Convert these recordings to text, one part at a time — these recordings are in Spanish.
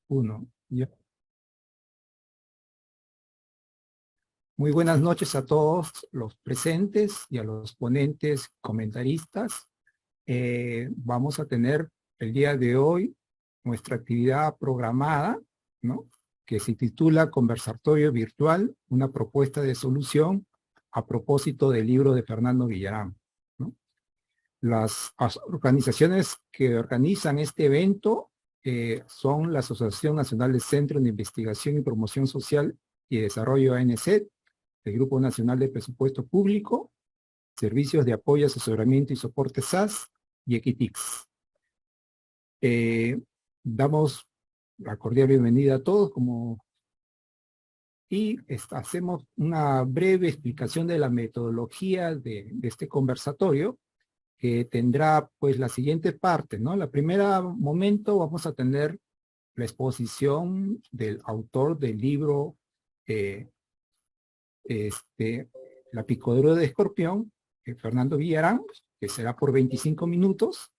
Uno. Ya. Muy buenas noches a todos los presentes y a los ponentes comentaristas. Vamos a tener el día de hoy nuestra actividad programada, ¿no? Que se titula Conversatorio Virtual, una propuesta de solución a propósito del libro de Fernando Villarán, ¿no? Las organizaciones que organizan este evento son la Asociación Nacional de Centros de Investigación y Promoción Social y Desarrollo ANZ, el Grupo Nacional de Presupuesto Público, Servicios de Apoyo, Asesoramiento y Soporte SAS y Equitix. Damos la cordial bienvenida a todos y hacemos una breve explicación de la metodología de este conversatorio, que tendrá pues la siguiente parte, ¿no? La primera momento vamos a tener la exposición del autor del libro La picadura de escorpión, Fernando Villarán, que será por 25 minutos.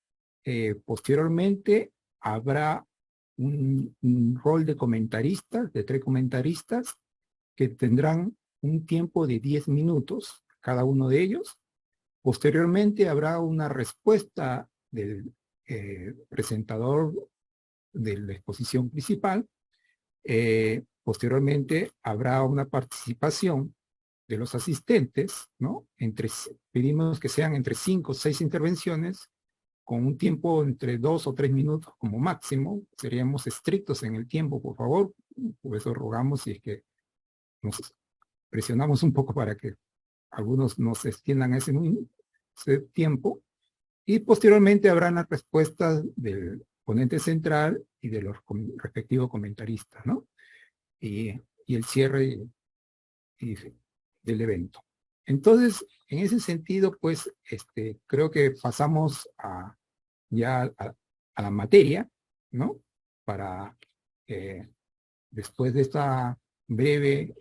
Posteriormente habrá un rol de comentaristas, de 3 comentaristas, que tendrán un tiempo de 10 minutos cada uno de ellos. Posteriormente habrá una respuesta del presentador de la exposición principal. Posteriormente habrá una participación de los asistentes, ¿no? Pedimos que sean entre 5 o 6 intervenciones, con un tiempo entre 2 o 3 minutos como máximo. Seríamos estrictos en el tiempo, por favor. Por eso rogamos, si es que nos presionamos un poco para que algunos no se extiendan ese tiempo, y posteriormente habrán las respuestas del ponente central y de los respectivos comentaristas, ¿no? Y el cierre del evento. Entonces, en ese sentido, pues, creo que pasamos ya a la materia, ¿no? Para, después de esta breve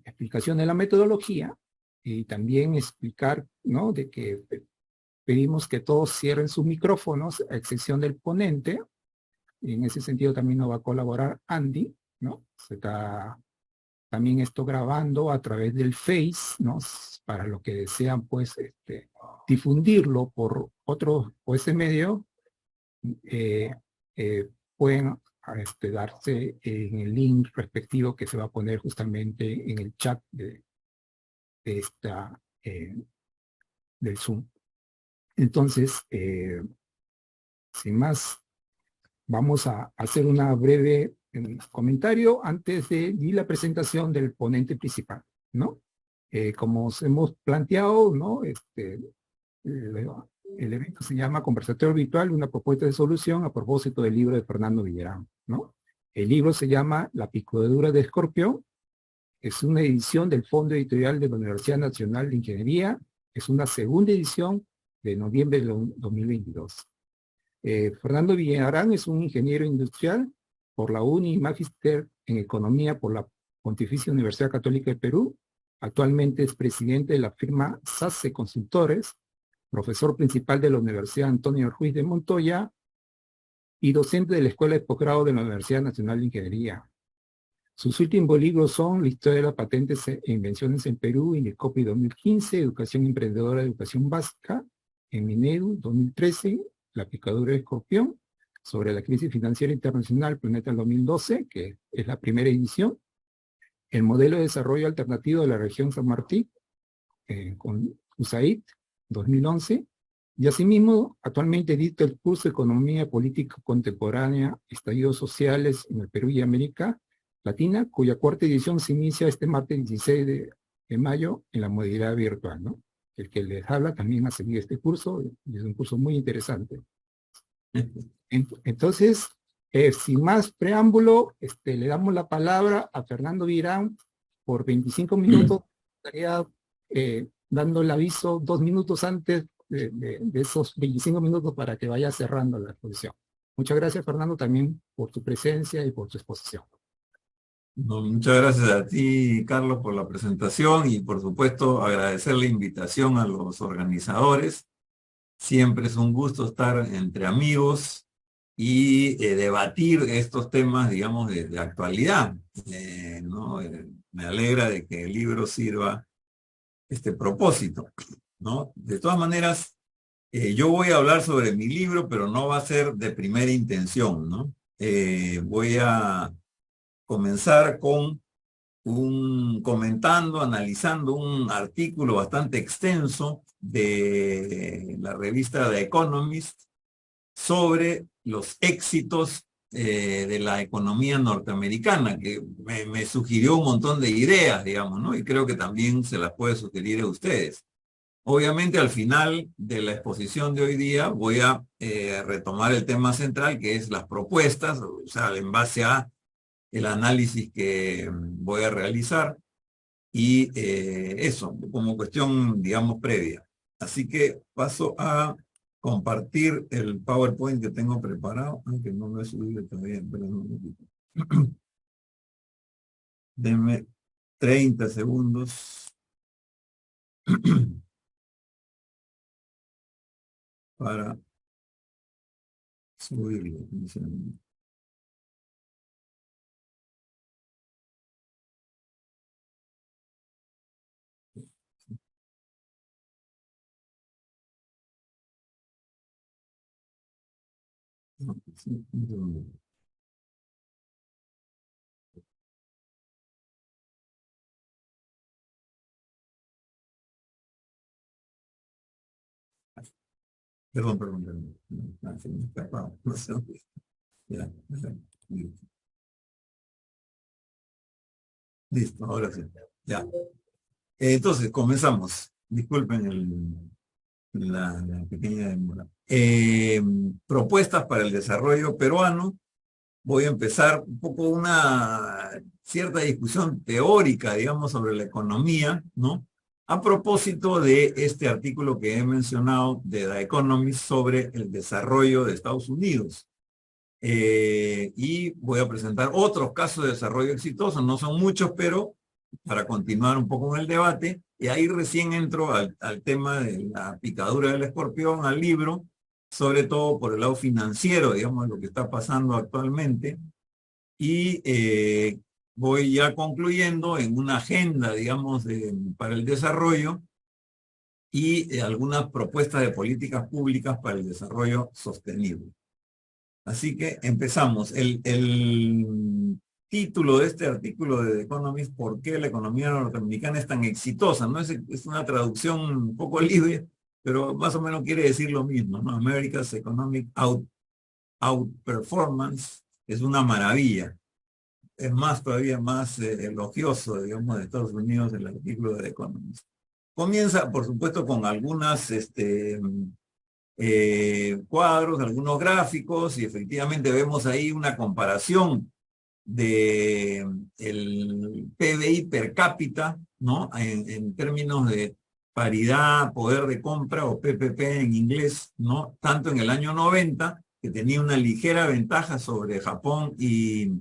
explicación de la metodología, y también explicar, ¿no? De que pedimos que todos cierren sus micrófonos, a excepción del ponente, y en ese sentido también nos va a colaborar Andy, ¿no? Se está también esto grabando a través del Face, ¿no? Para los que desean, pues, difundirlo por ese medio, pueden darse en el link respectivo que se va a poner justamente en el chat de esta, del Zoom. Entonces, sin más, vamos a hacer una breve comentario antes de la presentación del ponente principal, ¿no? Como os hemos planteado, ¿no? El evento se llama Conversatorio Virtual, una propuesta de solución a propósito del libro de Fernando Villarán, ¿no? El libro se llama La picadura de escorpión. Es una edición del Fondo Editorial de la Universidad Nacional de Ingeniería. Es una segunda edición de noviembre de 2022. Fernando Villarán es un ingeniero industrial por la UNI y Magíster en Economía por la Pontificia Universidad Católica de Perú. Actualmente es presidente de la firma SACE Consultores, profesor principal de la Universidad Antonio Ruiz de Montoya y docente de la Escuela de Posgrado de la Universidad Nacional de Ingeniería. Sus últimos libros son La historia de las patentes e invenciones en Perú, INECOPI 2015, Educación Emprendedora, Educación Básica, en Minedu 2013, La picadura de escorpión, sobre la crisis financiera internacional, Planeta 2012, que es la primera edición, El modelo de desarrollo alternativo de la región San Martín, con USAID 2011, y asimismo actualmente dicta el curso Economía Política Contemporánea, Estallidos Sociales en el Perú y América Latina, cuya cuarta edición se inicia este martes 16 de mayo en la modalidad virtual, ¿no? El que les habla también ha seguido este curso, y es un curso muy interesante. Entonces, sin más preámbulo, le damos la palabra a Fernando Villarán por 25 minutos. Estaría dando el aviso 2 minutos antes de esos 25 minutos para que vaya cerrando la exposición. Muchas gracias, Fernando, también por tu presencia y por tu exposición. No, muchas gracias a ti, Carlos, por la presentación y, por supuesto, agradecer la invitación a los organizadores. Siempre es un gusto estar entre amigos y debatir estos temas, digamos, de actualidad. ¿No? Me alegra de que el libro sirva este propósito, ¿no? De todas maneras, yo voy a hablar sobre mi libro, pero no va a ser de primera intención, ¿no? Voy a comenzar con analizando un artículo bastante extenso de la revista The Economist sobre los éxitos de la economía norteamericana, que me sugirió un montón de ideas, digamos, ¿no? Y creo que también se las puede sugerir a ustedes. Obviamente, al final de la exposición de hoy día voy a retomar el tema central, que es las propuestas, o sea, en base a el análisis que voy a realizar y eso, como cuestión, digamos, previa. Así que paso a compartir el PowerPoint que tengo preparado, aunque no lo he subido todavía, pero no me quito. Denme 30 segundos para subirlo. Perdón. No, se me escapaba. No sé dónde está. Ya, ya. Listo, ahora sí. Ya. Entonces, comenzamos. Disculpen la pequeña demora. Propuestas para el desarrollo peruano. Voy a empezar un poco una cierta discusión teórica, digamos, sobre la economía, ¿no? A propósito de este artículo que he mencionado de The Economist sobre el desarrollo de Estados Unidos. Y voy a presentar otros casos de desarrollo exitoso, no son muchos, pero para continuar un poco en el debate, y ahí recién entro al tema de la picadura del escorpión, al libro, sobre todo por el lado financiero, digamos, lo que está pasando actualmente, y voy ya concluyendo en una agenda, digamos, para el desarrollo y algunas propuestas de políticas públicas para el desarrollo sostenible. Así que empezamos. El título de este artículo de The Economist, ¿por qué la economía norteamericana es tan exitosa? ¿No? Es una traducción un poco libre, pero más o menos quiere decir lo mismo, ¿no? America's Economic Outperformance es una maravilla. Es más, todavía más elogioso, digamos, de Estados Unidos el artículo de The Economist. Comienza, por supuesto, con algunas cuadros, algunos gráficos, y efectivamente vemos ahí una comparación de el PBI per cápita, ¿no? En términos de paridad, poder de compra o PPP en inglés, ¿no? Tanto en el año 90, que tenía una ligera ventaja sobre Japón y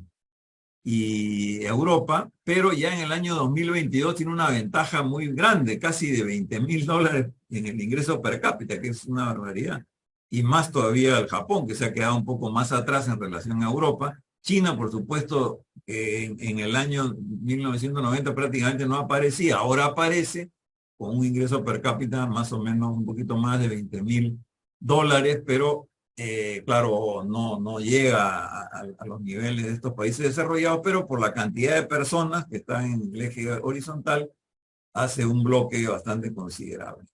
Europa, pero ya en el año 2022 tiene una ventaja muy grande, casi de $20.000 en el ingreso per cápita, que es una barbaridad. Y más todavía el Japón, que se ha quedado un poco más atrás en relación a Europa. China, por supuesto, en el año 1990 prácticamente no aparecía, ahora aparece con un ingreso per cápita más o menos un poquito más de $20.000, pero claro, no llega a los niveles de estos países desarrollados, pero por la cantidad de personas que están en el eje horizontal, hace un bloque bastante considerable.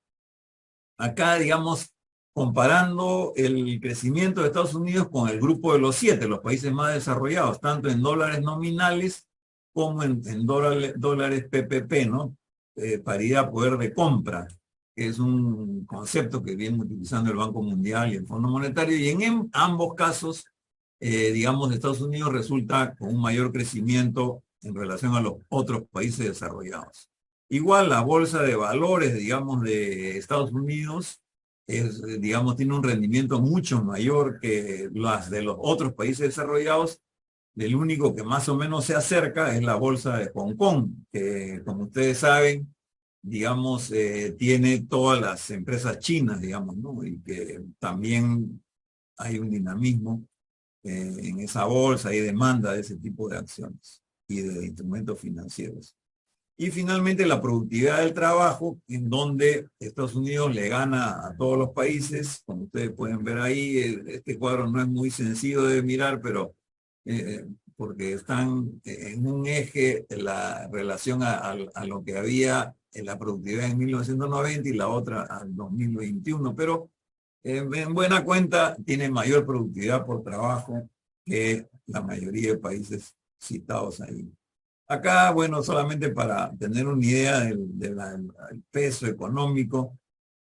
Acá, digamos, comparando el crecimiento de Estados Unidos con el grupo de los 7, los países más desarrollados, tanto en dólares nominales como en dólares PPP, ¿no? Paridad poder de compra, que es un concepto que viene utilizando el Banco Mundial y el Fondo Monetario, y en ambos casos, digamos, Estados Unidos resulta con un mayor crecimiento en relación a los otros países desarrollados. Igual la bolsa de valores, digamos, de Estados Unidos, digamos, tiene un rendimiento mucho mayor que las de los otros países desarrollados. El único que más o menos se acerca es la bolsa de Hong Kong, que como ustedes saben, digamos, tiene todas las empresas chinas, digamos, ¿no? Y que también hay un dinamismo en esa bolsa y demanda de ese tipo de acciones y de instrumentos financieros. Y finalmente la productividad del trabajo, en donde Estados Unidos le gana a todos los países, como ustedes pueden ver ahí, este cuadro no es muy sencillo de mirar, pero porque están en un eje la relación a lo que había en la productividad en 1990 y la otra al 2021, pero en buena cuenta tiene mayor productividad por trabajo que la mayoría de países citados ahí. Acá, bueno, solamente para tener una idea del peso económico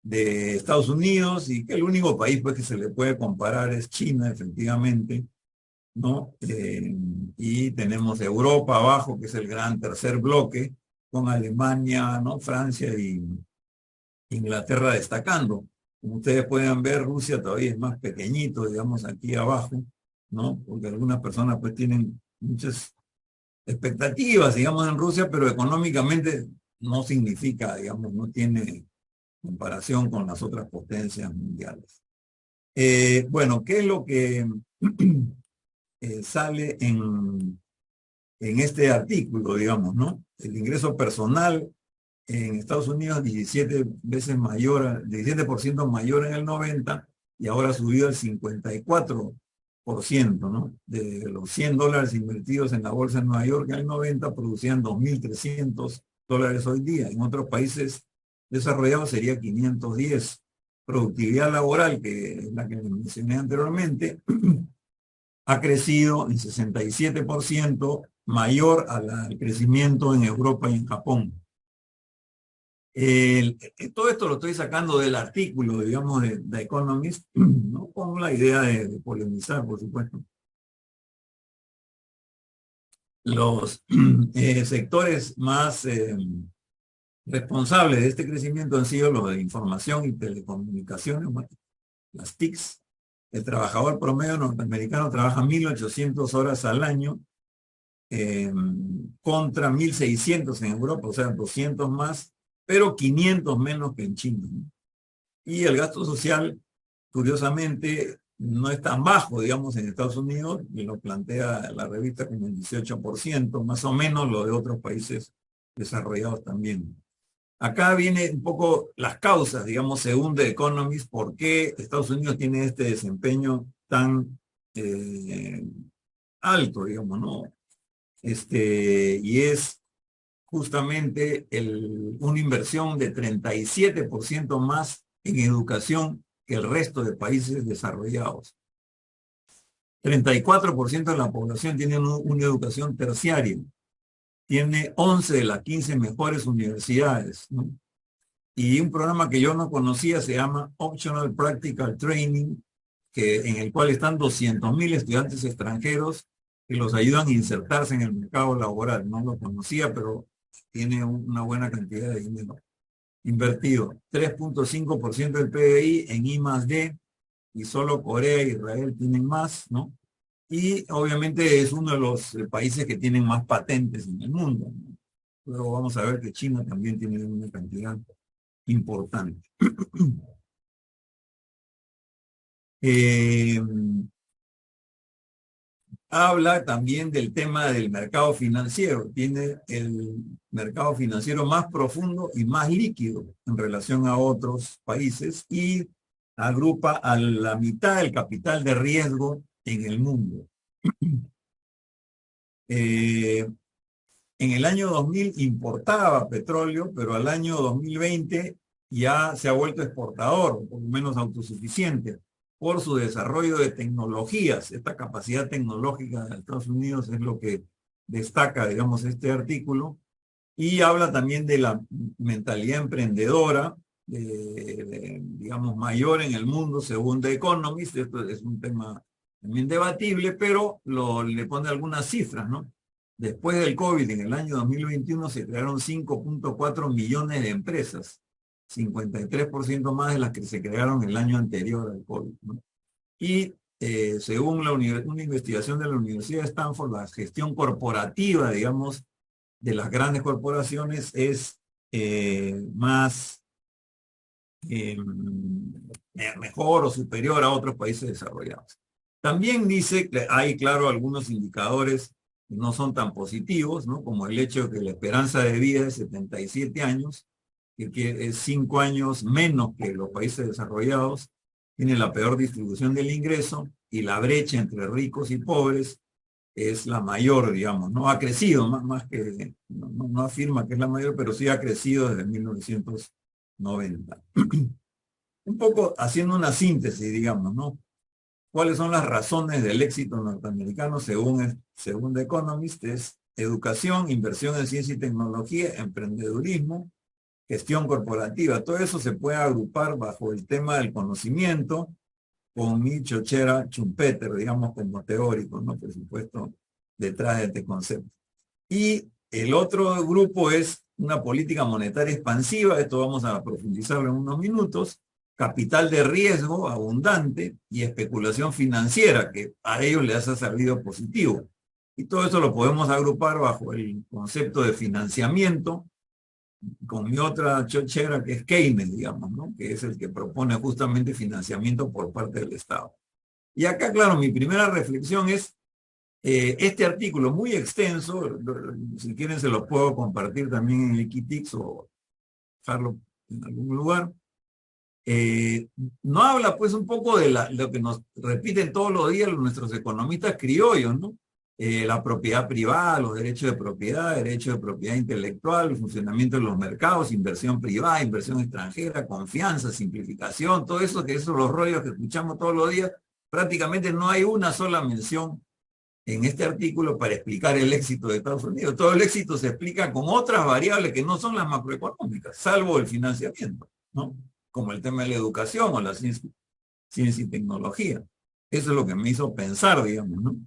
de Estados Unidos, y que el único país pues, que se le puede comparar es China, efectivamente, ¿no? Y tenemos Europa abajo, que es el gran tercer bloque, con Alemania, ¿no? Francia y Inglaterra destacando. Como ustedes pueden ver, Rusia todavía es más pequeñito, digamos, aquí abajo, ¿no? Porque algunas personas pues tienen muchas expectativas, digamos, en Rusia, pero económicamente no significa, digamos, no tiene comparación con las otras potencias mundiales. Bueno, ¿qué es lo que sale en este artículo, digamos, ¿no? El ingreso personal en Estados Unidos 17 veces mayor, 17% mayor en el 90 y ahora subió al 54%, ¿no? De los $100 invertidos en la bolsa en Nueva York en el 90 producían $2.300 hoy día. En otros países desarrollados sería 510. Productividad laboral, que es la que mencioné anteriormente, ha crecido en 67% mayor al crecimiento en Europa y en Japón. Todo esto lo estoy sacando del artículo, digamos, de The Economist, ¿no? Con la idea de polemizar, por supuesto. Los sectores más responsables de este crecimiento han sido los de información y telecomunicaciones, bueno, las TICs. El trabajador promedio norteamericano trabaja 1.800 horas al año contra 1.600 en Europa, o sea, 200 más, pero 500 menos que en China, ¿no? Y el gasto social, curiosamente, no es tan bajo, digamos, en Estados Unidos, y lo plantea la revista como el 18%, más o menos lo de otros países desarrollados también. Acá viene un poco las causas, digamos, según The Economist, por qué Estados Unidos tiene este desempeño tan alto, digamos, ¿no? Y es justamente una inversión de 37% más en educación que el resto de países desarrollados. 34% de la población tiene una educación terciaria. Tiene 11 de las 15 mejores universidades, ¿no? Y un programa que yo no conocía se llama Optional Practical Training, en el cual están 200.000 estudiantes extranjeros que los ayudan a insertarse en el mercado laboral. No lo conocía, pero tiene una buena cantidad de dinero invertido. 3.5% del PBI en I+D, y solo Corea e Israel tienen más, ¿no? Y obviamente es uno de los países que tienen más patentes en el mundo, ¿no? Luego vamos a ver que China también tiene una cantidad importante. Habla también del tema del mercado financiero. Tiene el mercado financiero más profundo y más líquido en relación a otros países y agrupa a la mitad del capital de riesgo en el mundo. En el año 2000 importaba petróleo, pero al año 2020 ya se ha vuelto exportador, por lo menos autosuficiente, por su desarrollo de tecnologías. Esta capacidad tecnológica de Estados Unidos es lo que destaca, digamos, este artículo. Y habla también de la mentalidad emprendedora, digamos, mayor en el mundo, según The Economist. Esto es un tema también debatible, pero le pone algunas cifras, ¿no? Después del COVID, en el año 2021, se crearon 5.4 millones de empresas, 53% más de las que se crearon el año anterior al COVID, ¿no? Y según una investigación de la Universidad de Stanford, la gestión corporativa, digamos, de las grandes corporaciones es más mejor o superior a otros países desarrollados. También dice que hay, claro, algunos indicadores que no son tan positivos, ¿no? Como el hecho de que la esperanza de vida es 77 años, que es 5 años menos que los países desarrollados, tiene la peor distribución del ingreso y la brecha entre ricos y pobres es la mayor, digamos, ¿no? Ha crecido, más que, no afirma que es la mayor, pero sí ha crecido desde 1990. Un poco haciendo una síntesis, digamos, ¿no? ¿Cuáles son las razones del éxito norteamericano según The Economist? Es educación, inversión en ciencia y tecnología, emprendedurismo, gestión corporativa. Todo eso se puede agrupar bajo el tema del conocimiento, con mi chochera Schumpeter, digamos, como teórico, ¿no? Por supuesto, detrás de este concepto. Y el otro grupo es una política monetaria expansiva, esto vamos a profundizarlo en unos minutos, capital de riesgo abundante y especulación financiera, que a ellos les ha salido positivo. Y todo eso lo podemos agrupar bajo el concepto de financiamiento, con mi otra chochera que es Keynes, digamos, ¿no? Que es el que propone justamente financiamiento por parte del Estado. Y acá, claro, mi primera reflexión es este artículo muy extenso, si quieren se lo puedo compartir también en Equitix o dejarlo en algún lugar. No habla pues un poco de lo que nos repiten todos los días nuestros economistas criollos, ¿no? La propiedad privada, los derechos de propiedad, derecho de propiedad intelectual, el funcionamiento de los mercados, inversión privada, inversión extranjera, confianza, simplificación, todo eso, que esos son los rollos que escuchamos todos los días. Prácticamente no hay una sola mención en este artículo para explicar el éxito de Estados Unidos. Todo el éxito se explica con otras variables que no son las macroeconómicas, salvo el financiamiento, ¿no? Como el tema de la educación o la ciencia y tecnología. Eso es lo que me hizo pensar, digamos, ¿no?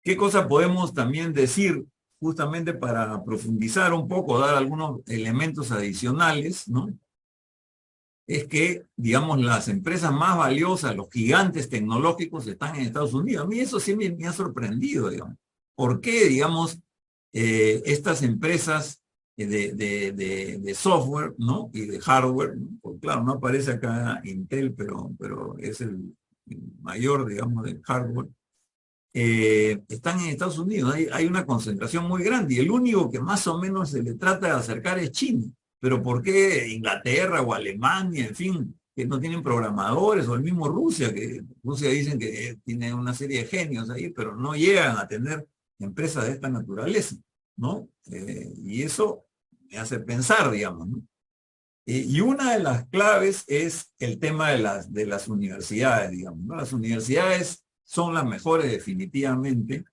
¿Qué cosa podemos también decir justamente para profundizar un poco, dar algunos elementos adicionales, ¿no? Es que, digamos, las empresas más valiosas, los gigantes tecnológicos están en Estados Unidos. A mí eso sí me ha sorprendido, digamos. ¿Por qué, digamos, estas empresas de software, ¿no? Y de hardware, ¿no? Pues, claro, no aparece acá Intel, pero es el mayor, digamos, del hardware. Están en Estados Unidos, hay una concentración muy grande y el único que más o menos se le trata de acercar es China. Pero ¿por qué Inglaterra o Alemania, en fin, que no tienen programadores, o el mismo Rusia, que Rusia dicen que tiene una serie de genios ahí, pero no llegan a tener empresas de esta naturaleza, ¿no? Y eso me hace pensar, digamos, ¿no? Y una de las claves es el tema de las universidades, digamos, ¿no? Las universidades son las mejores definitivamente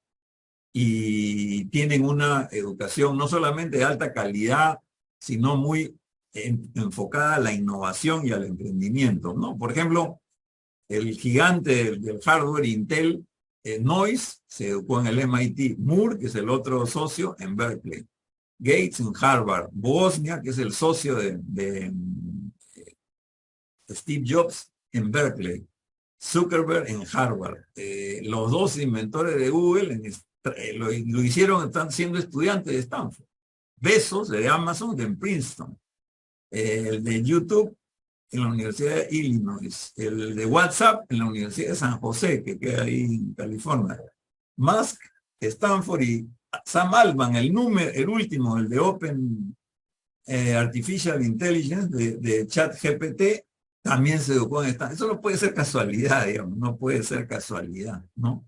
y tienen una educación no solamente de alta calidad, sino muy enfocada a la innovación y al emprendimiento, ¿no? Por ejemplo, el gigante del hardware Intel, Noyce, se educó en el MIT, Moore, que es el otro socio, en Berkeley, Gates en Harvard, Bosnia, que es el socio de Steve Jobs, en Berkeley, Zuckerberg en Harvard. Los dos inventores de Google lo hicieron, están siendo estudiantes de Stanford. Bezos de Amazon en Princeton. El de YouTube en la Universidad de Illinois. El de WhatsApp en la Universidad de San José, que queda ahí en California. Musk, Stanford, y Sam Altman, el último, el de Open Artificial Intelligence, de ChatGPT, también se educó en Stanford. Eso no puede ser casualidad, digamos, no puede ser casualidad, ¿no?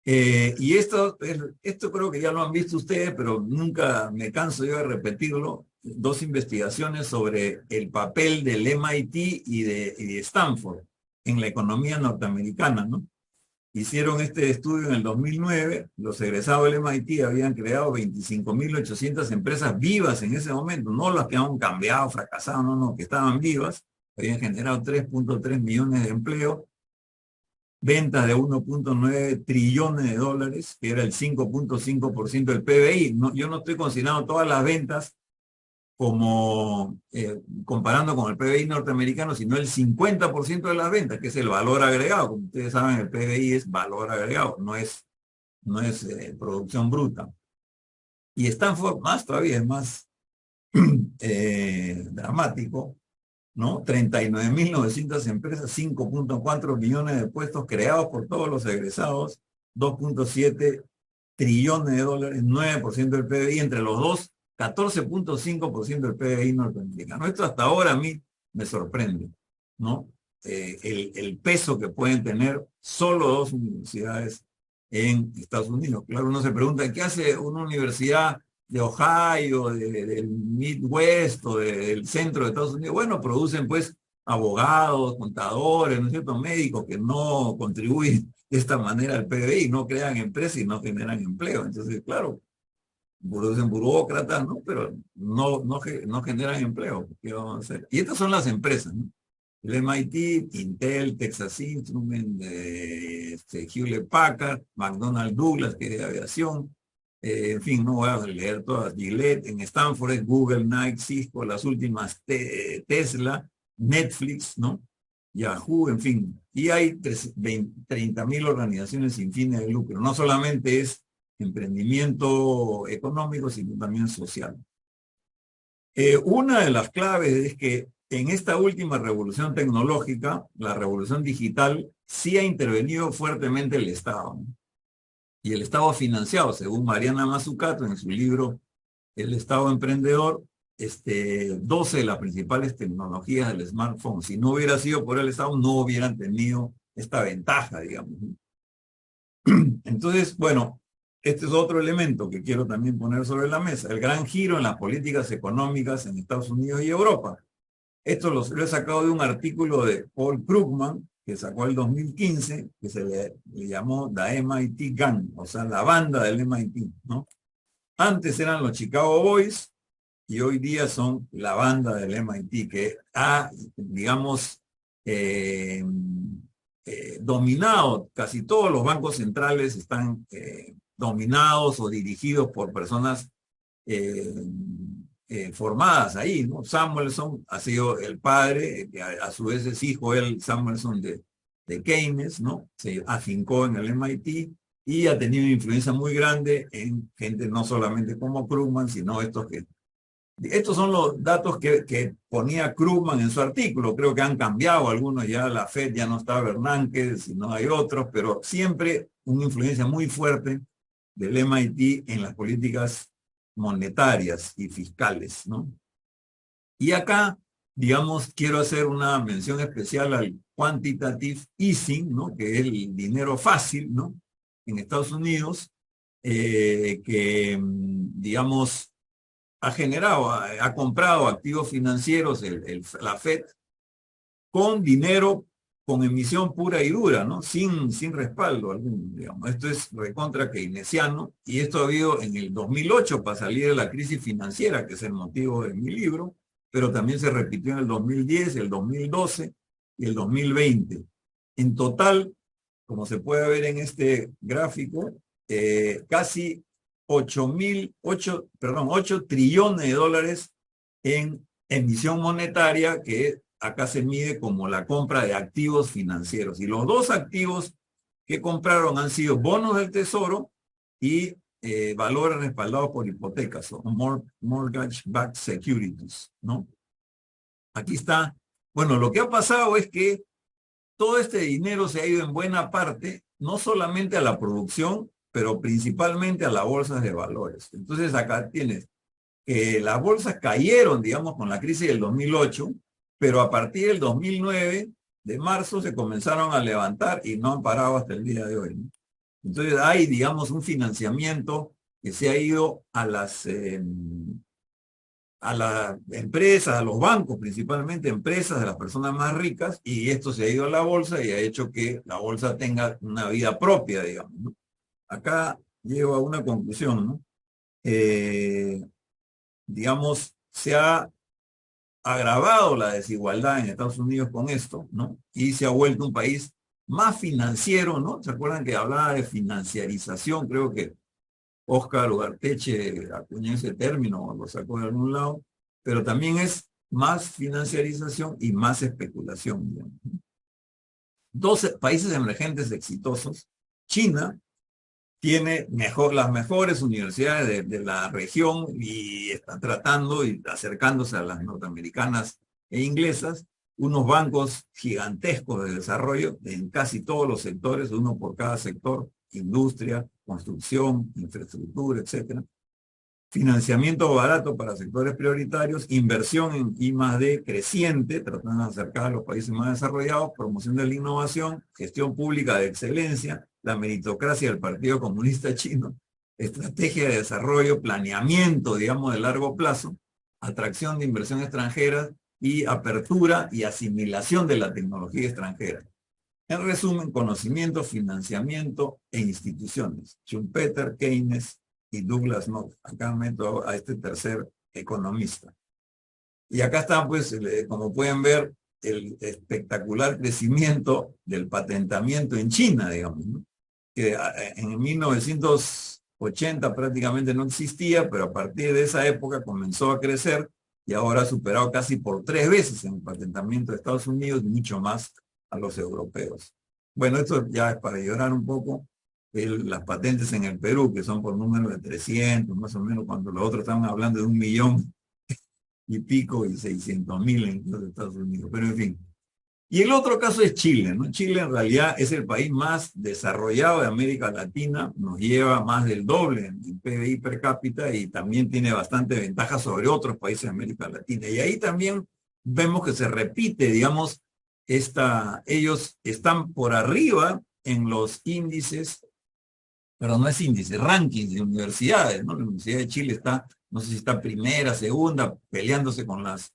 Y esto creo que ya lo han visto ustedes, pero nunca me canso yo de repetirlo. Dos investigaciones sobre el papel del MIT y de Stanford en la economía norteamericana, ¿no? Hicieron este estudio en el 2009, los egresados del MIT habían creado 25.800 empresas vivas en ese momento, no las que han cambiado, fracasado, no, que estaban vivas, habían generado 3.3 millones de empleos, ventas de 1.9 trillones de dólares, que era el 5.5% del PBI. No, yo no estoy considerando todas las ventas como comparando con el PBI norteamericano, sino el 50% de las ventas, que es el valor agregado. Como ustedes saben, el PBI es valor agregado, no es producción bruta. Y Stanford más todavía, es más dramático. ¿no? 39.900 empresas, 5.4 millones de puestos creados por todos los egresados, 2.7 trillones de dólares, 9% del PBI, entre los dos, 14.5% del PBI norteamericano. Esto hasta ahora a mí me sorprende, ¿no? El peso que pueden tener solo dos universidades en Estados Unidos. Claro, uno se pregunta, ¿qué hace una universidad de Ohio, del Midwest o del centro de Estados Unidos? Bueno, producen pues abogados, contadores, ¿no es cierto?, médicos que no contribuyen de esta manera al PBI, no crean empresas y no generan empleo. Entonces, claro, producen burócratas, ¿no? Pero no generan empleo. ¿Qué vamos a hacer? Y estas son las empresas, ¿no? El MIT, Intel, Texas Instruments, Hewlett Packard, McDonnell Douglas, que es de aviación, en fin, no voy a leer todas, Gillette, en Stanford es Google, Nike, Cisco, las últimas Tesla, Netflix, ¿no? Yahoo, en fin. Y hay 30.000 organizaciones sin fines de lucro. No solamente es emprendimiento económico, sino también social. Una de las claves es que en esta última revolución tecnológica, la revolución digital, sí ha intervenido fuertemente el Estado, ¿no? Y el Estado ha financiado, según Mariana Mazzucato en su libro El Estado Emprendedor, 12 de las principales tecnologías del smartphone. Si no hubiera sido por el Estado, no hubieran tenido esta ventaja, digamos. Entonces, bueno, este es otro elemento que quiero también poner sobre la mesa, el gran giro en las políticas económicas en Estados Unidos y Europa. Esto lo he sacado de un artículo de Paul Krugman, que sacó el 2015, que se le llamó The MIT Gang, o sea, la banda del MIT, ¿no? Antes eran los Chicago Boys y hoy día son la banda del MIT, que ha, digamos, dominado, casi todos los bancos centrales están dominados o dirigidos por personas formadas ahí, ¿no? Samuelson ha sido el padre, a su vez es hijo él, Samuelson, de Keynes, ¿no? Se afincó en el MIT y ha tenido una influencia muy grande en gente no solamente como Krugman, sino estos son los datos que ponía Krugman en su artículo. Creo que han cambiado algunos, ya la Fed ya no está Bernanke, sino hay otros, pero siempre una influencia muy fuerte del MIT en las políticas monetarias y fiscales, ¿no? Y acá, digamos, quiero hacer una mención especial al quantitative easing, ¿no? Que es el dinero fácil, ¿no? En Estados Unidos, que, digamos, ha comprado activos financieros, la Fed, con dinero, con emisión pura y dura, ¿no? Sin respaldo alguno, digamos. Esto es recontra keynesiano, y esto ha habido en el 2008 para salir de la crisis financiera, que es el motivo de mi libro, pero también se repitió en el 2010, el 2012 y el 2020. En total, como se puede ver en este gráfico, casi 8 trillones de dólares en emisión monetaria, que acá se mide como la compra de activos financieros. Y los dos activos que compraron han sido bonos del tesoro y valores respaldados por hipotecas, o mortgage-backed securities, ¿no? Aquí está. Bueno, lo que ha pasado es que todo este dinero se ha ido en buena parte, no solamente a la producción, pero principalmente a las bolsas de valores. Entonces acá tienes que las bolsas cayeron, digamos, con la crisis del 2008, pero a partir del 2009, de marzo, se comenzaron a levantar y no han parado hasta el día de hoy, ¿no? Entonces hay, digamos, un financiamiento que se ha ido a las empresas, a los bancos, principalmente empresas de las personas más ricas, y esto se ha ido a la bolsa y ha hecho que la bolsa tenga una vida propia, digamos, ¿no? Acá llego a una conclusión, ¿no? Digamos, se ha agravado la desigualdad en Estados Unidos con esto, ¿no? Y se ha vuelto un país más financiero, ¿no? ¿Se acuerdan que hablaba de financiarización? Creo que Óscar Ugarteche acuñó ese término, o lo sacó de algún lado, pero también es más financiarización y más especulación, digamos. 12 países emergentes exitosos. China tiene las mejores universidades de la región y está tratando y acercándose a las norteamericanas e inglesas, unos bancos gigantescos de desarrollo en casi todos los sectores, uno por cada sector, industria, construcción, infraestructura, etcétera. Financiamiento barato para sectores prioritarios, inversión en I+D creciente, tratando de acercar a los países más desarrollados, promoción de la innovación, gestión pública de excelencia, la meritocracia del Partido Comunista Chino, estrategia de desarrollo, planeamiento, digamos, de largo plazo, atracción de inversión extranjera y apertura y asimilación de la tecnología extranjera. En resumen, conocimiento, financiamiento e instituciones. Schumpeter, Keynes y Douglas North. Acá meto a este tercer economista. Y acá está, pues, como pueden ver, el espectacular crecimiento del patentamiento en China, digamos, ¿no? Que en 1980 prácticamente no existía, pero a partir de esa época comenzó a crecer y ahora ha superado casi por 3 veces en el patentamiento de Estados Unidos, mucho más a los europeos. Bueno, esto ya es para llorar un poco. Las patentes en el Perú, que son por número de 300, más o menos, cuando los otros estaban hablando de 1.000.000 y pico y 600.000 en los Estados Unidos, pero en fin. Y el otro caso es Chile, ¿no? Chile en realidad es el país más desarrollado de América Latina, nos lleva más del doble en PBI per cápita y también tiene bastante ventaja sobre otros países de América Latina. Y ahí también vemos que se repite, digamos, ellos están por arriba en los índices, pero no es índice, rankings de universidades, ¿no? La Universidad de Chile está, no sé si está primera, segunda, peleándose con las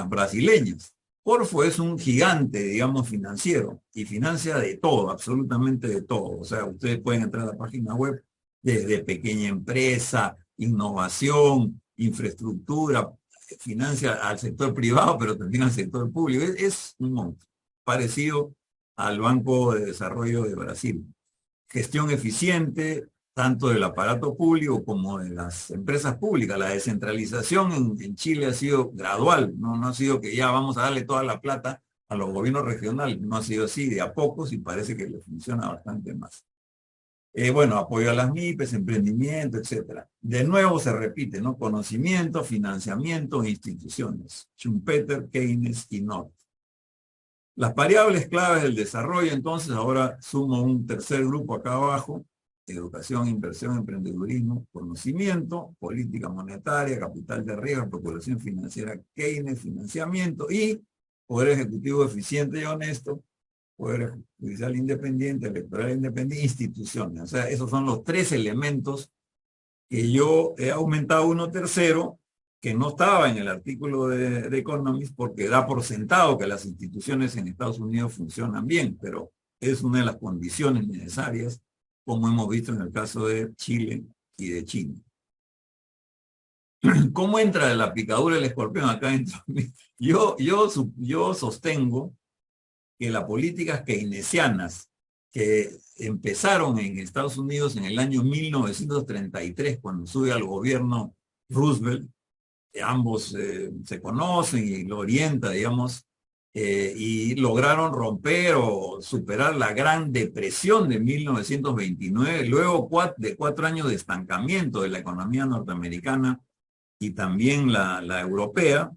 brasileñas. Corfo es un gigante, digamos, financiero, y financia de todo, absolutamente de todo. O sea, ustedes pueden entrar a la página web desde pequeña empresa, innovación, infraestructura, financia al sector privado, pero también al sector público. Es un monstruo, parecido al Banco de Desarrollo de Brasil. Gestión eficiente, tanto del aparato público como de las empresas públicas. La descentralización en Chile ha sido gradual, no ha sido que ya vamos a darle toda la plata a los gobiernos regionales, no ha sido así, de a pocos, y parece que le funciona bastante más. Bueno, apoyo a las MIPES, emprendimiento, etcétera. De nuevo se repite, ¿no? Conocimiento, financiamiento, instituciones. Schumpeter, Keynes y North. Las variables claves del desarrollo, entonces, ahora sumo un tercer grupo acá abajo: educación, inversión, emprendedurismo, conocimiento, política monetaria, capital de riesgo, procuración financiera, Keynes, financiamiento y poder ejecutivo eficiente y honesto, poder judicial independiente, electoral independiente, instituciones. O sea, esos son los 3 elementos que yo he aumentado uno tercero, que no estaba en el artículo de Economist, porque da por sentado que las instituciones en Estados Unidos funcionan bien, pero es una de las condiciones necesarias, como hemos visto en el caso de Chile y de China. ¿Cómo entra la picadura del escorpión acá dentro? Yo sostengo que las políticas keynesianas que empezaron en Estados Unidos en el año 1933, cuando sube al gobierno Roosevelt, ambos se conocen y lo orienta, digamos, y lograron romper o superar la Gran Depresión de 1929, luego de 4 años de estancamiento de la economía norteamericana y también la europea.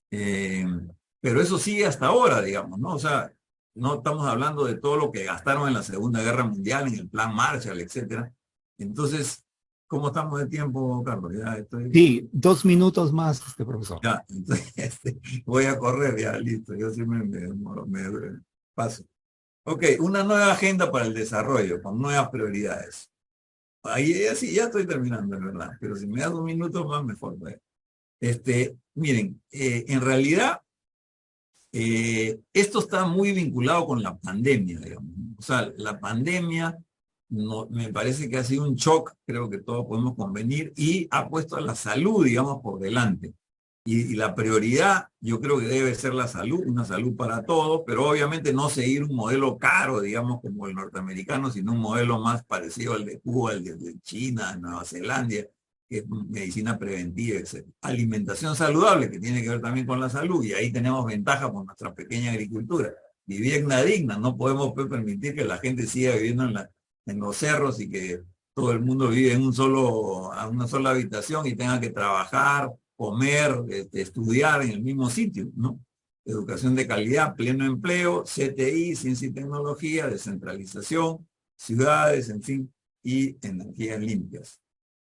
Pero eso sigue hasta ahora, digamos, ¿no? O sea, no estamos hablando de todo lo que gastaron en la Segunda Guerra Mundial, en el Plan Marshall, etcétera. Entonces, ¿cómo estamos de tiempo, Carlos? Ya estoy... Sí, 2 minutos más, profesor. Ya, entonces, voy a correr, ya, listo. Yo sí me paso. Ok, una nueva agenda para el desarrollo, con nuevas prioridades. Ahí sí, ya estoy terminando, en verdad. Pero si me das 2 minutos más, mejor. Miren, en realidad, esto está muy vinculado con la pandemia, digamos. O sea, la pandemia me parece que ha sido un shock, creo que todos podemos convenir, y ha puesto a la salud, digamos, por delante. Y la prioridad, yo creo que debe ser la salud, una salud para todos, pero obviamente no seguir un modelo caro, digamos, como el norteamericano, sino un modelo más parecido al de Cuba, al de China, Nueva Zelanda, que es medicina preventiva, etc. Alimentación saludable, que tiene que ver también con la salud, y ahí tenemos ventaja por nuestra pequeña agricultura. Vivienda digna, no podemos permitir que la gente siga viviendo en los cerros y que todo el mundo vive en una sola habitación y tenga que trabajar comer, estudiar en el mismo sitio, ¿no? Educación de calidad, pleno empleo, CTI, ciencia y tecnología, descentralización, ciudades, en fin, y energías limpias.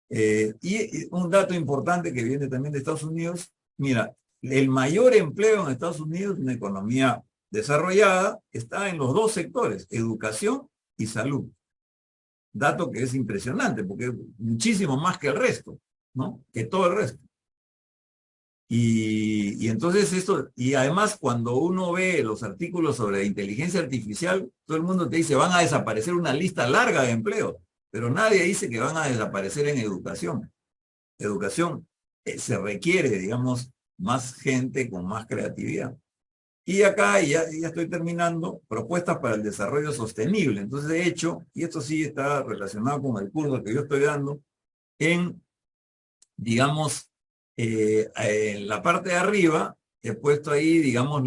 Y un dato importante que viene también de Estados Unidos, mira, el mayor empleo en Estados Unidos, una economía desarrollada, está en los dos sectores, educación y salud. Dato que es impresionante, porque es muchísimo más que el resto, ¿no? Que todo el resto. Y entonces esto, y además cuando uno ve los artículos sobre inteligencia artificial, todo el mundo te dice, van a desaparecer una lista larga de empleos, pero nadie dice que van a desaparecer en educación. Educación se requiere, digamos, más gente con más creatividad. Y acá, ya estoy terminando, propuestas para el desarrollo sostenible. Entonces he hecho, y esto sí está relacionado con el curso que yo estoy dando, en, digamos, en la parte de arriba he puesto ahí, digamos,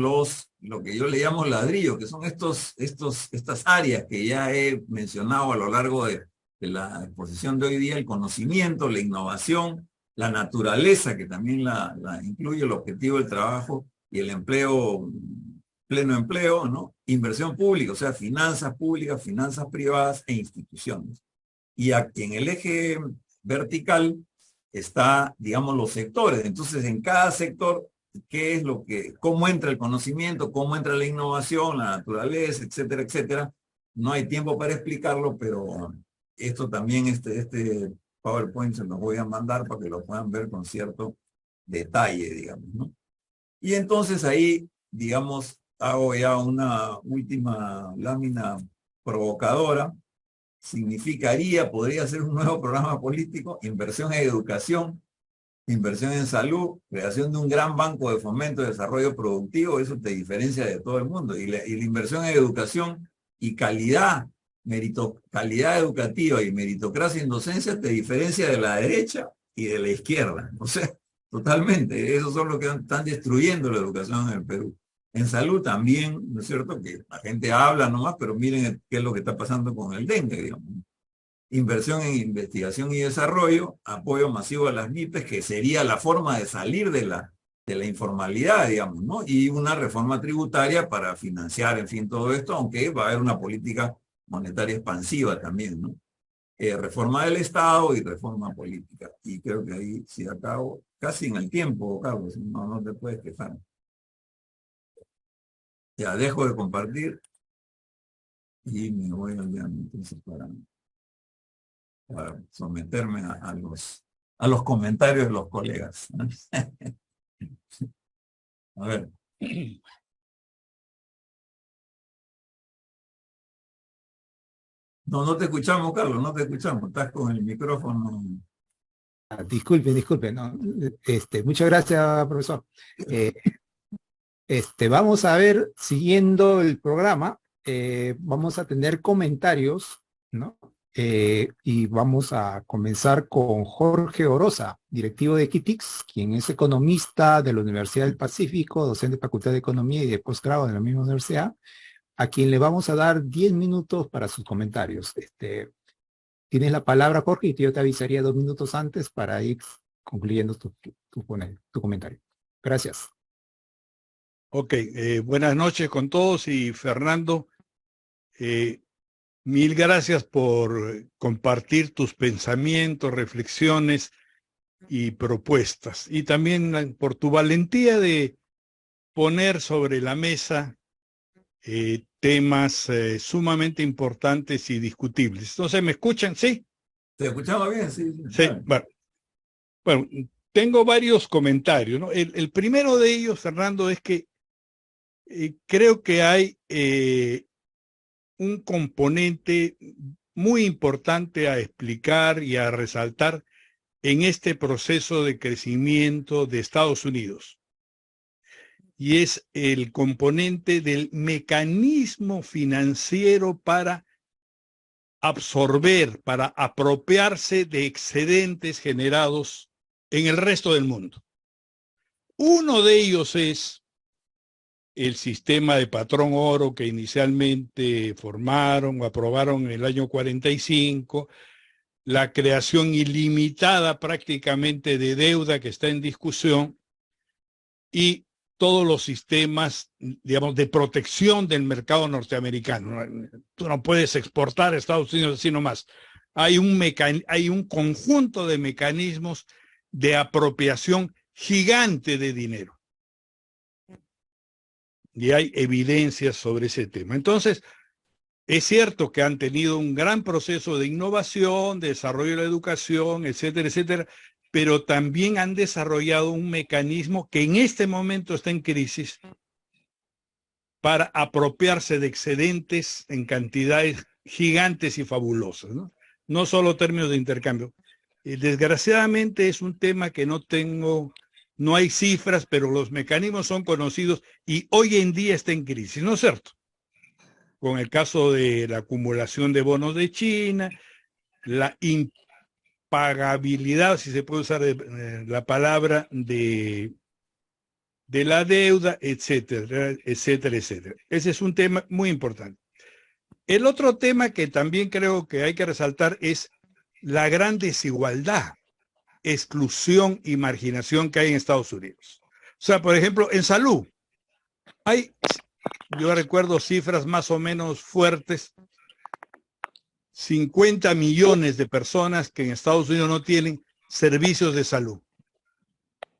lo que yo le llamo ladrillos, que son estas áreas que ya he mencionado a lo largo de la exposición de hoy día, el conocimiento, la innovación, la naturaleza, que también la incluye el objetivo del trabajo y el empleo, pleno empleo, ¿no? Inversión pública, o sea, finanzas públicas, finanzas privadas e instituciones. Y aquí en el eje vertical está, digamos, los sectores. Entonces, en cada sector, ¿qué es lo que, cómo entra el conocimiento, cómo entra la innovación, la naturaleza, etcétera, etcétera? No hay tiempo para explicarlo, pero esto también, este PowerPoint se los voy a mandar para que lo puedan ver con cierto detalle, digamos, ¿no? Y entonces ahí, digamos, hago ya una última lámina provocadora. Significaría, podría ser un nuevo programa político, inversión en educación, inversión en salud, creación de un gran banco de fomento de desarrollo productivo, eso te diferencia de todo el mundo. Y la inversión en educación y calidad, calidad educativa y meritocracia en docencia te diferencia de la derecha y de la izquierda. O sea, totalmente. Esos son los que están destruyendo la educación en el Perú. En salud también, ¿no es cierto? Que la gente habla nomás, pero miren qué es lo que está pasando con el dengue, digamos. Inversión en investigación y desarrollo, apoyo masivo a las MIPES, que sería la forma de salir de la informalidad, digamos, ¿no? Y una reforma tributaria para financiar, en fin, todo esto, aunque va a haber una política monetaria expansiva también, ¿no? Reforma del Estado y reforma política. Y creo que ahí sí acabo, casi en el tiempo, Carlos, no te puedes quejar. Ya dejo de compartir y me voy al día entonces para someterme a los comentarios de los colegas. A ver. No te escuchamos, Carlos, no te escuchamos. Estás con el micrófono. Disculpe, no. Muchas gracias, profesor. Vamos a ver, siguiendo el programa, vamos a tener comentarios, ¿no? Y vamos a comenzar con Jorge Oroza, directivo de Equitix, quien es economista de la Universidad del Pacífico, docente de Facultad de Economía y de posgrado de la misma universidad, a quien le vamos a dar 10 minutos para sus comentarios. Tienes la palabra, Jorge, y yo te avisaría 2 minutos antes para ir concluyendo tu comentario. Gracias. Ok, buenas noches con todos y Fernando, mil gracias por compartir tus pensamientos, reflexiones y propuestas. Y también por tu valentía de poner sobre la mesa temas sumamente importantes y discutibles. Entonces, ¿me escuchan? ¿Sí? ¿Te escuchaba bien? Sí. Sí, bueno, tengo varios comentarios, ¿no? El primero de ellos, Fernando, es que creo que hay un componente muy importante a explicar y a resaltar en este proceso de crecimiento de Estados Unidos. Y es el componente del mecanismo financiero para absorber, para apropiarse de excedentes generados en el resto del mundo. Uno de ellos es el sistema de patrón oro que inicialmente formaron o aprobaron en el año 45, la creación ilimitada prácticamente de deuda que está en discusión y todos los sistemas, digamos, de protección del mercado norteamericano. Tú no puedes exportar a Estados Unidos así nomás. Hay un conjunto de mecanismos de apropiación gigante de dinero. Y hay evidencias sobre ese tema. Entonces, es cierto que han tenido un gran proceso de innovación, de desarrollo de la educación, etcétera, etcétera, pero también han desarrollado un mecanismo que en este momento está en crisis para apropiarse de excedentes en cantidades gigantes y fabulosas, ¿no? No solo términos de intercambio. Desgraciadamente es un tema que no hay cifras, pero los mecanismos son conocidos y hoy en día está en crisis, ¿no es cierto? Con el caso de la acumulación de bonos de China, la impagabilidad, si se puede usar la palabra, de la deuda, etcétera, etcétera, etcétera. Ese es un tema muy importante. El otro tema que también creo que hay que resaltar es la gran desigualdad, exclusión y marginación que hay en Estados Unidos. O sea, por ejemplo, en salud, yo recuerdo cifras más o menos fuertes, 50 millones de personas que en Estados Unidos no tienen servicios de salud.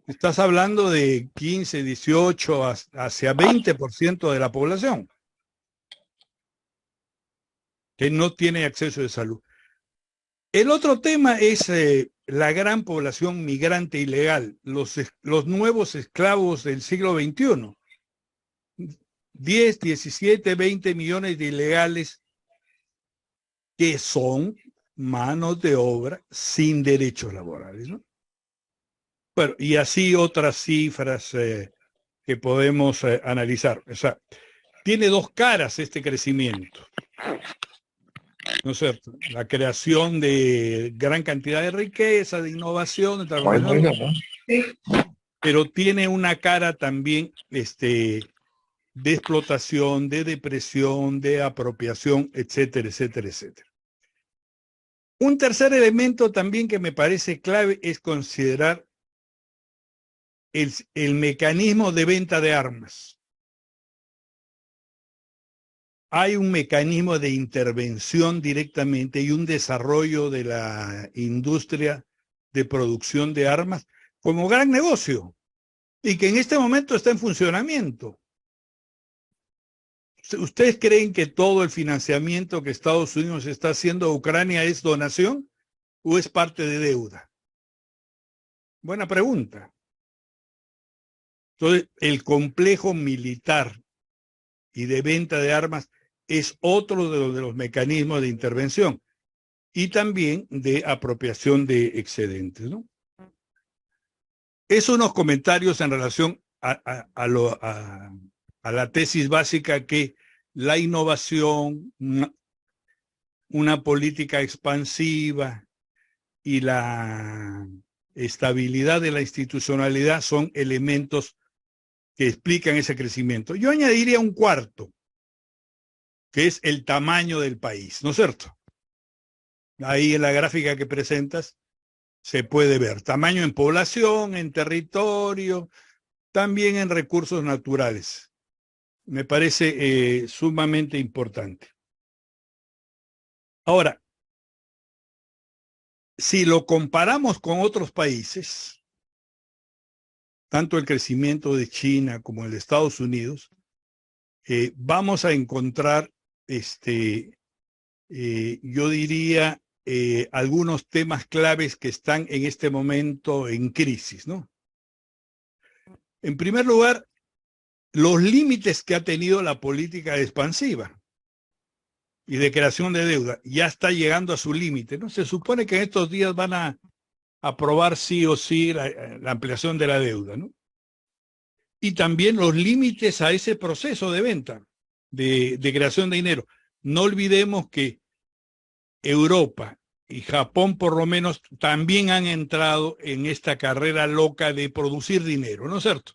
Estás hablando de 15, 18, hacia 20% de la población que no tiene acceso de salud. El otro tema es la gran población migrante ilegal, los nuevos esclavos del siglo XXI. 10, 17, 20 millones de ilegales que son manos de obra sin derechos laborales, ¿no? Bueno, y así otras cifras que podemos analizar. O sea, tiene dos caras este crecimiento, ¿no es cierto? La creación de gran cantidad de riqueza, de innovación, de transformación, pero tiene una cara también de explotación, de depresión, de apropiación, etcétera, etcétera, etcétera. Un tercer elemento también que me parece clave es considerar el mecanismo de venta de armas. Hay un mecanismo de intervención directamente y un desarrollo de la industria de producción de armas como gran negocio y que en este momento está en funcionamiento. ¿Ustedes creen que todo el financiamiento que Estados Unidos está haciendo a Ucrania es donación o es parte de deuda? Buena pregunta. Entonces, el complejo militar y de venta de armas es otro de los mecanismos de intervención y también de apropiación de excedentes, ¿no? Es unos comentarios en relación a la tesis básica que la innovación, una política expansiva y la estabilidad de la institucionalidad son elementos que explican ese crecimiento. Yo añadiría un cuarto, que es el tamaño del país, ¿no es cierto? Ahí en la gráfica que presentas se puede ver tamaño en población, en territorio, también en recursos naturales. Me parece sumamente importante. Ahora, si lo comparamos con otros países, tanto el crecimiento de China como el de Estados Unidos, vamos a encontrar, yo diría, algunos temas claves que están en este momento en crisis, ¿no? En primer lugar, los límites que ha tenido la política expansiva y de creación de deuda ya está llegando a su límite, ¿no? Se supone que en estos días van a aprobar sí o sí la ampliación de la deuda, ¿no? Y también los límites a ese proceso de venta, de creación de dinero. No olvidemos que Europa y Japón por lo menos también han entrado en esta carrera loca de producir dinero, ¿no es cierto?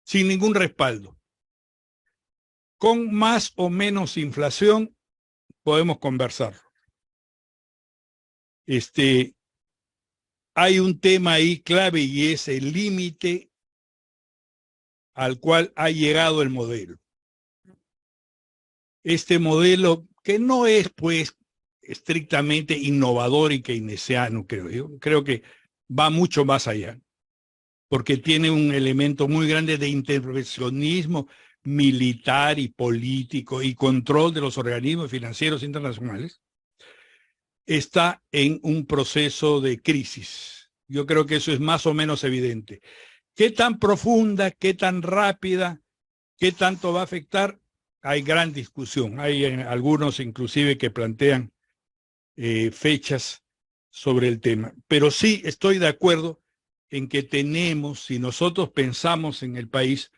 Sin ningún respaldo. Con más o menos inflación podemos conversarlo. Hay un tema ahí clave y es el límite al cual ha llegado el modelo. Este modelo que no es pues estrictamente innovador y keynesiano, creo yo. Creo que va mucho más allá, porque tiene un elemento muy grande de intervencionismo militar y político y control de los organismos financieros internacionales. Está en un proceso de crisis. Yo creo que eso es más o menos evidente. ¿Qué tan profunda, qué tan rápida, qué tanto va a afectar? Hay gran discusión. Hay algunos inclusive que plantean fechas sobre el tema. Pero sí estoy de acuerdo en que tenemos, si nosotros pensamos en el país,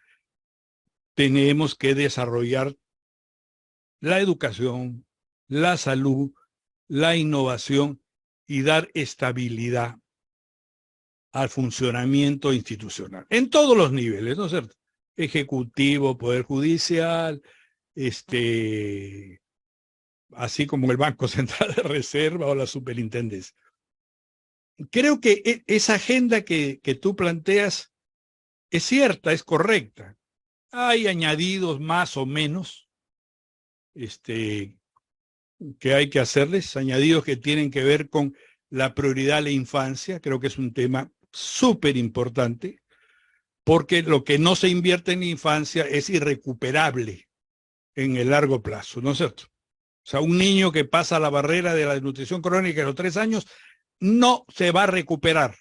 tenemos que desarrollar la educación, la salud, la innovación y dar estabilidad al funcionamiento institucional, en todos los niveles, ¿no es cierto? Ejecutivo, Poder Judicial, así como el Banco Central de Reserva o la Superintendencia. Creo que esa agenda que tú planteas es cierta, es correcta. Hay añadidos más o menos que hay que hacerles, añadidos que tienen que ver con la prioridad a la infancia. Creo que es un tema súper importante, porque lo que no se invierte en la infancia es irrecuperable en el largo plazo, ¿no es cierto? O sea, un niño que pasa la barrera de la desnutrición crónica a los 3 años no se va a recuperar.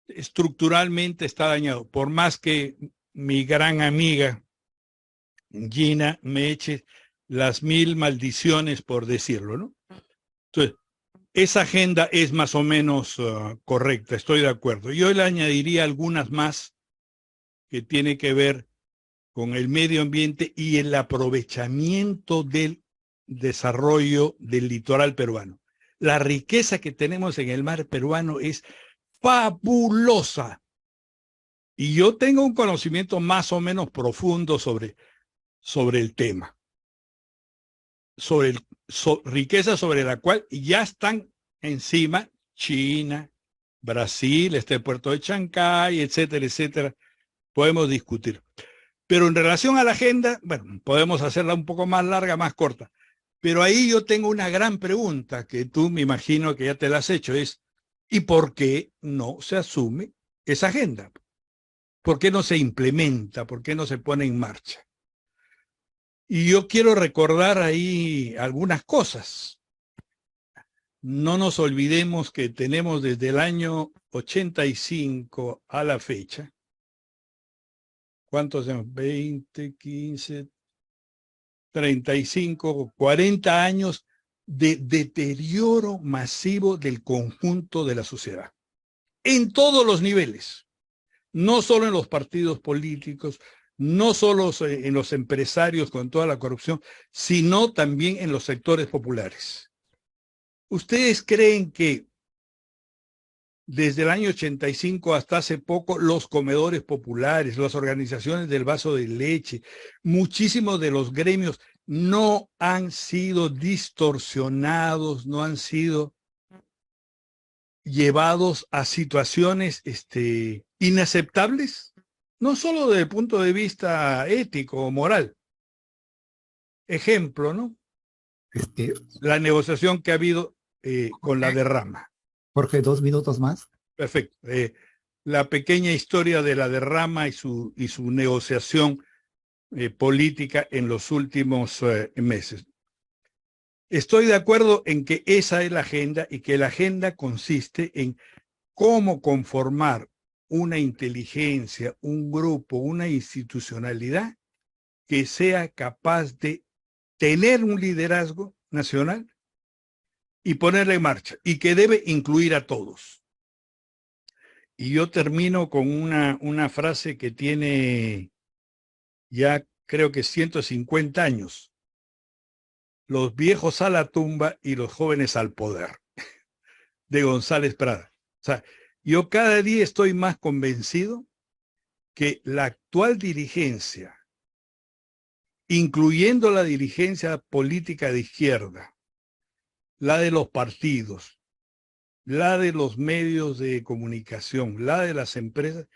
Estructuralmente está dañado. Por más que mi gran amiga Gina me eche las 1000 maldiciones, por decirlo, ¿no? Entonces, esa agenda es más o menos correcta, estoy de acuerdo. Yo le añadiría algunas más que tiene que ver con el medio ambiente y el aprovechamiento del desarrollo del litoral peruano. La riqueza que tenemos en el mar peruano es fabulosa. Y yo tengo un conocimiento más o menos profundo sobre el tema. Riqueza sobre la cual ya están encima China, Brasil, el puerto de Chancay, etcétera, etcétera. Podemos discutir. Pero en relación a la agenda, bueno, podemos hacerla un poco más larga, más corta. Pero ahí yo tengo una gran pregunta que tú me imagino que ya te la has hecho, es ¿y por qué no se asume esa agenda? ¿Por qué no se implementa? ¿Por qué no se pone en marcha? Y yo quiero recordar ahí algunas cosas. No nos olvidemos que tenemos desde el año 85 a la fecha, ¿cuántos años? 20, 15, 35, 40 años de deterioro masivo del conjunto de la sociedad, en todos los niveles, no solo en los partidos políticos, no solo en los empresarios con toda la corrupción, sino también en los sectores populares. ¿Ustedes creen que desde el año 85 hasta hace poco los comedores populares, las organizaciones del vaso de leche, muchísimos de los gremios no han sido distorsionados, no han sido llevados a situaciones inaceptables? No solo desde el punto de vista ético o moral. Ejemplo, ¿no? La negociación que ha habido con la derrama. Jorge, 2 minutos más. Perfecto. La pequeña historia de la derrama y su negociación política en los últimos meses. Estoy de acuerdo en que esa es la agenda y que la agenda consiste en cómo conformar una inteligencia, un grupo, una institucionalidad que sea capaz de tener un liderazgo nacional y ponerla en marcha, y que debe incluir a todos. Y yo termino con una frase que tiene ya creo que 150 años. Los viejos a la tumba y los jóvenes al poder, de González Prada. O sea, yo cada día estoy más convencido que la actual dirigencia, incluyendo la dirigencia política de izquierda la de los partidos, la de los medios de comunicación, la de las empresas,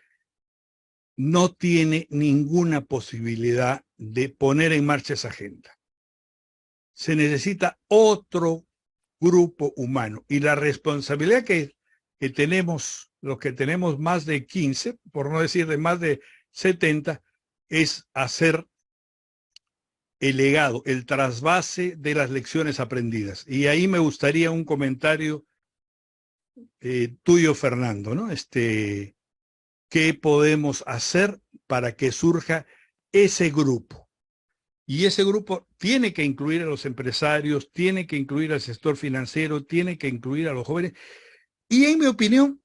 no tiene ninguna posibilidad de poner en marcha esa agenda. Se necesita otro grupo humano. Y la responsabilidad que tenemos, los que tenemos más de 15, por no decir de más de 70, es hacer el legado, el trasvase de las lecciones aprendidas. Y ahí me gustaría un comentario tuyo, Fernando, ¿no? ¿Qué podemos hacer para que surja ese grupo? Y ese grupo tiene que incluir a los empresarios, tiene que incluir al sector financiero, tiene que incluir a los jóvenes. Y en mi opinión,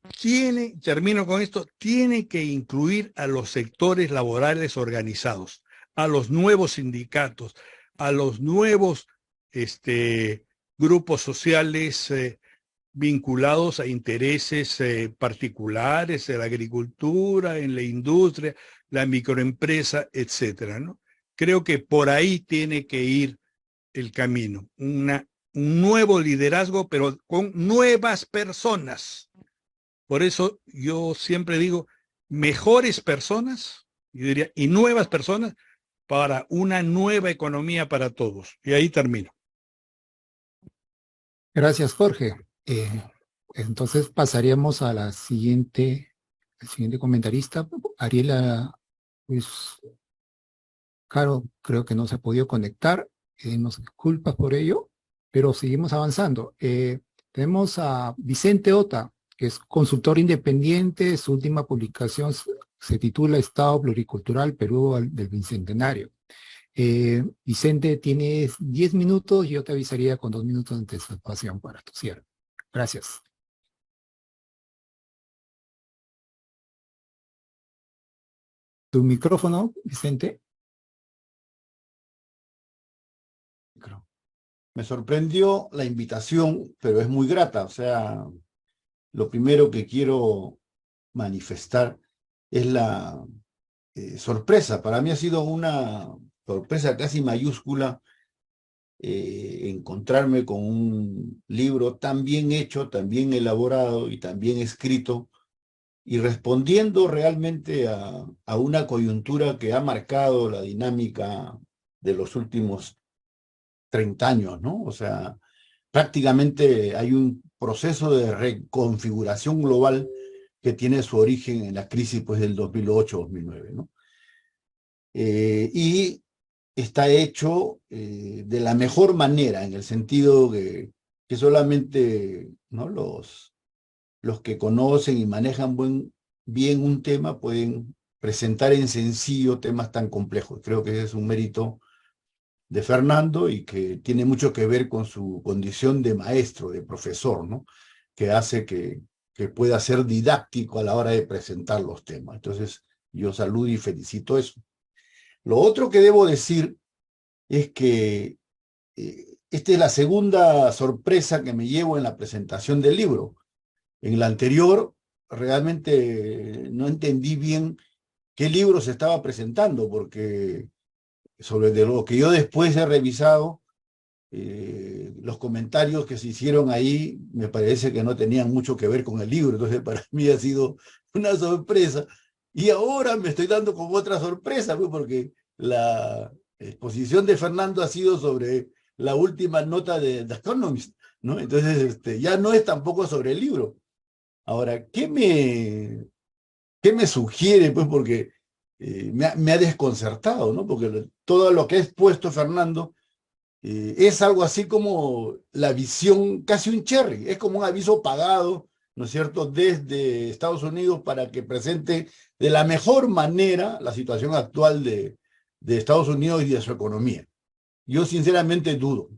termino con esto, tiene que incluir a los sectores laborales organizados, a los nuevos sindicatos, a los nuevos grupos sociales vinculados a intereses particulares en la agricultura, en la industria, la microempresa, etcétera, ¿no? Creo que por ahí tiene que ir el camino, un nuevo liderazgo, pero con nuevas personas. Por eso yo siempre digo, mejores personas, yo diría, y nuevas personas para una nueva economía para todos. Y ahí termino. Gracias, Jorge. Entonces pasaríamos a la siguiente, el siguiente comentarista, Ariela, pues, claro, creo que no se ha podido conectar, nos disculpas por ello, pero seguimos avanzando. Tenemos a Vicente Ota, que es consultor independiente, su última publicación se titula Estado Pluricultural Perú del Bicentenario. Vicente, tienes 10 minutos y yo te avisaría con 2 minutos de anticipación para tu cierre. Gracias. Tu micrófono, Vicente. Me sorprendió la invitación, pero es muy grata. O sea, lo primero que quiero manifestar es la sorpresa. Para mí ha sido una sorpresa casi mayúscula encontrarme con un libro tan bien hecho, tan bien elaborado y tan bien escrito, y respondiendo realmente a una coyuntura que ha marcado la dinámica de los últimos 30 años, ¿no? O sea, prácticamente hay un proceso de reconfiguración global que tiene su origen en la crisis pues, del 2008-2009, ¿no? Y está hecho de la mejor manera, en el sentido que solamente, ¿no? los que conocen y manejan bien un tema pueden presentar en sencillo temas tan complejos. Creo que ese es un mérito de Fernando y que tiene mucho que ver con su condición de maestro, de profesor, ¿no? Que hace que pueda ser didáctico a la hora de presentar los temas. Entonces, yo saludo y felicito eso. Lo otro que debo decir es que esta es la segunda sorpresa que me llevo en la presentación del libro. En la anterior, realmente no entendí bien qué libro se estaba presentando, porque sobre de lo que yo después he revisado, los comentarios que se hicieron ahí me parece que no tenían mucho que ver con el libro. Entonces para mí ha sido una sorpresa. Y ahora me estoy dando como otra sorpresa, pues, porque la exposición de Fernando ha sido sobre la última nota de The Economist, ¿no? Entonces ya no es tampoco sobre el libro. Ahora, ¿qué me sugiere? Pues porque me ha desconcertado, ¿no? Porque todo lo que ha expuesto Fernando es algo así como la visión, casi un cherry, es como un aviso pagado, ¿no es cierto?, desde Estados Unidos para que presente de la mejor manera la situación actual de Estados Unidos y de su economía. Yo sinceramente dudo,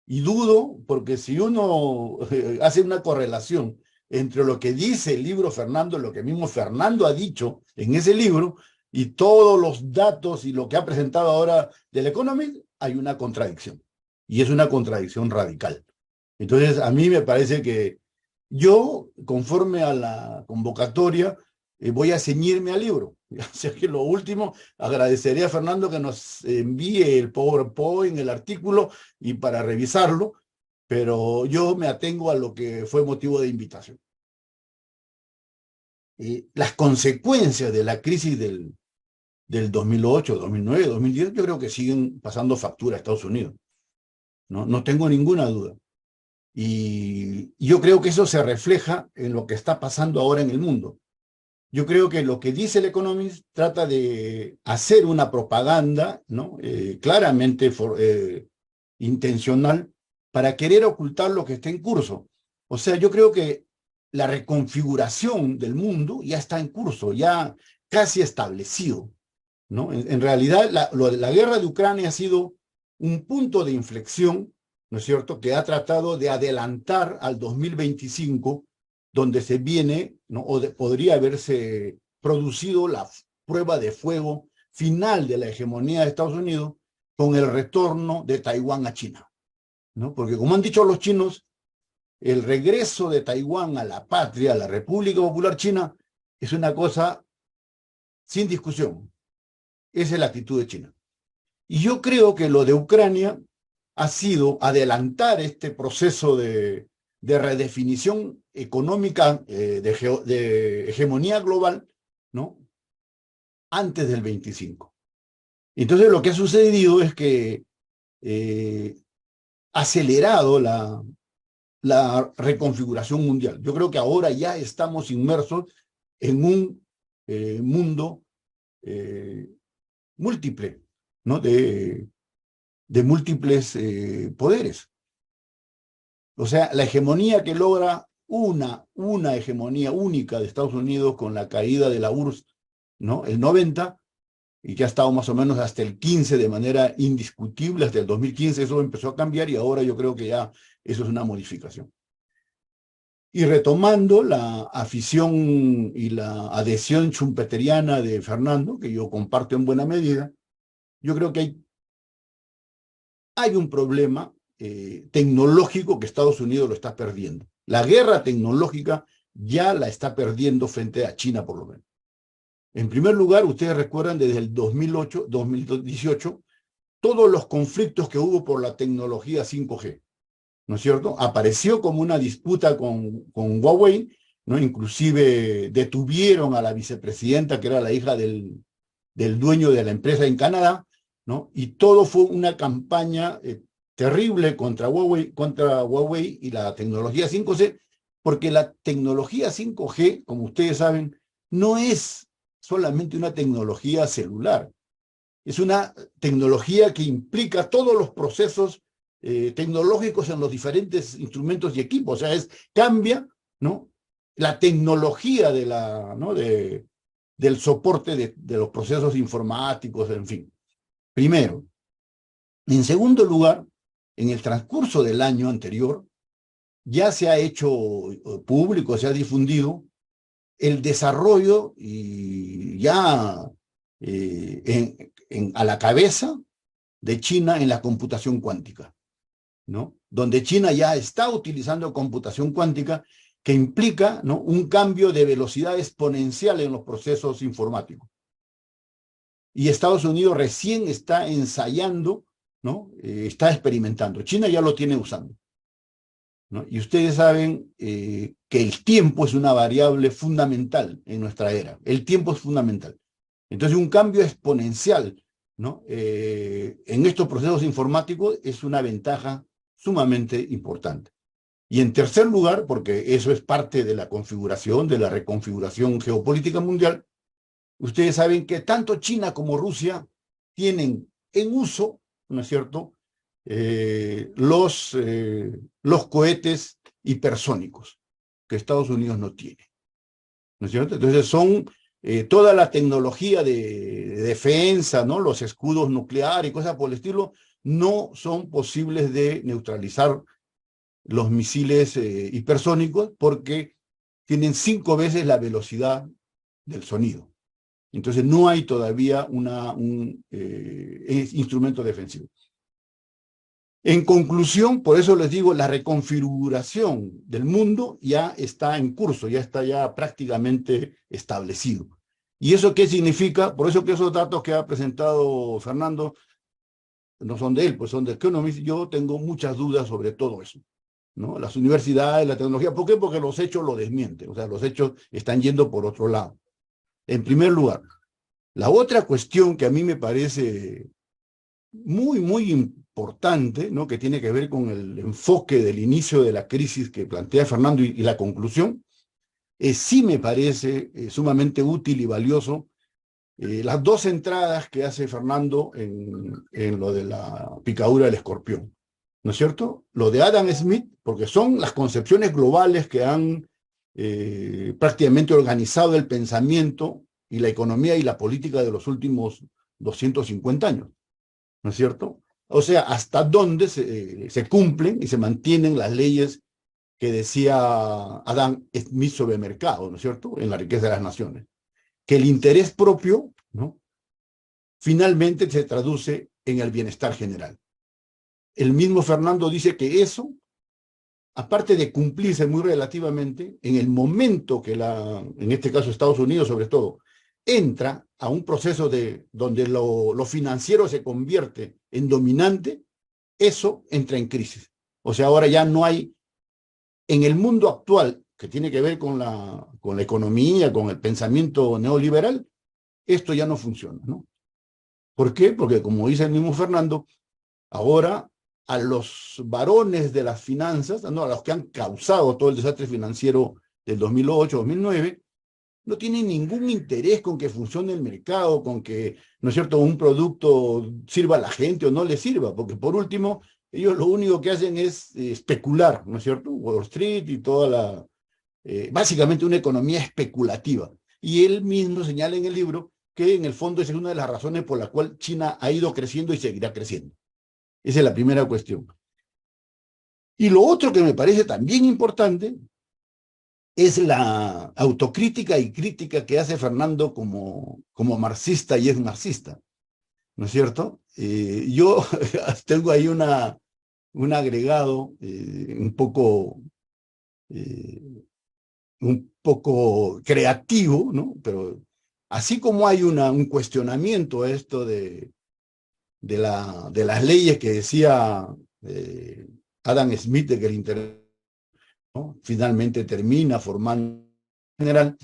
y dudo porque si uno hace una correlación entre lo que dice el libro Fernando, lo que mismo Fernando ha dicho en ese libro, y todos los datos y lo que ha presentado ahora del Economist, hay una contradicción. Y es una contradicción radical. Entonces, a mí me parece que yo, conforme a la convocatoria, voy a ceñirme al libro. O sea que lo último, agradecería a Fernando que nos envíe el PowerPoint, el artículo, y para revisarlo, pero yo me atengo a lo que fue motivo de invitación. Las consecuencias de la crisis del 2008, 2009, 2010, yo creo que siguen pasando factura a Estados Unidos. No tengo ninguna duda. Y yo creo que eso se refleja en lo que está pasando ahora en el mundo. Yo creo que lo que dice el Economist trata de hacer una propaganda, ¿no? Claramente intencional, para querer ocultar lo que está en curso. O sea, yo creo que la reconfiguración del mundo ya está en curso, ya casi establecido, ¿no? En realidad, la guerra de Ucrania ha sido un punto de inflexión, ¿no es cierto?, que ha tratado de adelantar al 2025, donde se viene, ¿no?, podría haberse producido la prueba de fuego final de la hegemonía de Estados Unidos con el retorno de Taiwán a China, ¿no? Porque como han dicho los chinos, el regreso de Taiwán a la patria, a la República Popular China, es una cosa sin discusión. Esa es la actitud de China. Y yo creo que lo de Ucrania ha sido adelantar este proceso de redefinición económica, de hegemonía global, ¿no?, antes del 25. Entonces lo que ha sucedido es que ha acelerado la reconfiguración mundial. Yo creo que ahora ya estamos inmersos en un mundo múltiple, ¿no?, de múltiples poderes. O sea, la hegemonía que logra una hegemonía única de Estados Unidos con la caída de la URSS, ¿no?, el 90, y que ha estado más o menos hasta el 15 de manera indiscutible, hasta el 2015 eso empezó a cambiar y ahora yo creo que ya eso es una modificación. Y retomando la afición y la adhesión schumpeteriana de Fernando, que yo comparto en buena medida, yo creo que hay un problema tecnológico que Estados Unidos lo está perdiendo. La guerra tecnológica ya la está perdiendo frente a China, por lo menos. En primer lugar, ustedes recuerdan desde el 2008, 2018, todos los conflictos que hubo por la tecnología 5G, ¿no es cierto? Apareció como una disputa con Huawei, ¿no? Inclusive detuvieron a la vicepresidenta, que era la hija del dueño de la empresa en Canadá, ¿no? Y todo fue una campaña terrible contra Huawei y la tecnología 5G, porque la tecnología 5G, como ustedes saben, no es solamente una tecnología celular, es una tecnología que implica todos los procesos tecnológicos en los diferentes instrumentos y equipos. O sea, cambia, ¿no?, la tecnología del soporte de los procesos informáticos, en fin. Primero. En segundo lugar, en el transcurso del año anterior, ya se ha hecho público, se ha difundido el desarrollo y ya a la cabeza de China en la computación cuántica, ¿no? Donde China ya está utilizando computación cuántica que implica, ¿no?, un cambio de velocidad exponencial en los procesos informáticos. Y Estados Unidos recién está ensayando, ¿no?, está experimentando. China ya lo tiene usando, ¿no? Y ustedes saben que el tiempo es una variable fundamental en nuestra era. El tiempo es fundamental. Entonces, un cambio exponencial, ¿no?, en estos procesos informáticos es una ventaja sumamente importante. Y en tercer lugar, porque eso es parte de la configuración, de la reconfiguración geopolítica mundial, ustedes saben que tanto China como Rusia tienen en uso, ¿no es cierto?, los cohetes hipersónicos que Estados Unidos no tiene, ¿no es cierto? Entonces son toda la tecnología de defensa, ¿no?, los escudos nucleares y cosas por el estilo, no son posibles de neutralizar los misiles hipersónicos porque tienen 5 veces la velocidad del sonido. Entonces no hay todavía un instrumento defensivo. En conclusión, por eso les digo, la reconfiguración del mundo ya está en curso, ya está prácticamente establecido. ¿Y eso qué significa? Por eso que esos datos que ha presentado Fernando no son de él, pues son de Economist. Yo tengo muchas dudas sobre todo eso. ¿no? Las universidades, la tecnología. ¿Por qué? Porque los hechos lo desmienten. O sea, los hechos están yendo por otro lado. En primer lugar. La otra cuestión que a mí me parece muy, muy importante, ¿no? Que tiene que ver con el enfoque del inicio de la crisis que plantea Fernando y la conclusión, sí me parece sumamente útil y valioso las dos entradas que hace Fernando en lo de la picadura del escorpión, ¿no es cierto? Lo de Adam Smith, porque son las concepciones globales que han prácticamente organizado el pensamiento y la economía y la política de los últimos 250 años, ¿no es cierto? O sea, hasta dónde se cumplen y se mantienen las leyes que decía Adam Smith sobre el mercado, ¿no es cierto?, en la riqueza de las naciones. Que el interés propio, ¿no?, finalmente se traduce en el bienestar general. El mismo Fernando dice que eso, aparte de cumplirse muy relativamente, en el momento que en este caso Estados Unidos sobre todo, entra a un proceso donde lo financiero se convierte en dominante, eso entra en crisis. O sea, ahora ya no hay, en el mundo actual, que tiene que ver con la economía, con el pensamiento neoliberal, esto ya no funciona, ¿no? ¿Por qué? Porque, como dice el mismo Fernando, ahora a los varones de las finanzas, ¿no?, a los que han causado todo el desastre financiero del 2008-2009, no tienen ningún interés con que funcione el mercado, con que, ¿no es cierto?, un producto sirva a la gente o no le sirva, porque por último, ellos lo único que hacen es especular, ¿no es cierto? Wall Street y toda básicamente una economía especulativa. Y él mismo señala en el libro que en el fondo esa es una de las razones por la cual China ha ido creciendo y seguirá creciendo. Esa es la primera cuestión. Y lo otro que me parece también importante es la autocrítica y crítica que hace Fernando como marxista, y es marxista, ¿no es cierto? Yo tengo ahí un agregado un poco creativo, ¿no? Pero así como hay un cuestionamiento a esto de las leyes que decía Adam Smith, de que el Internet, ¿no?, finalmente termina formando general,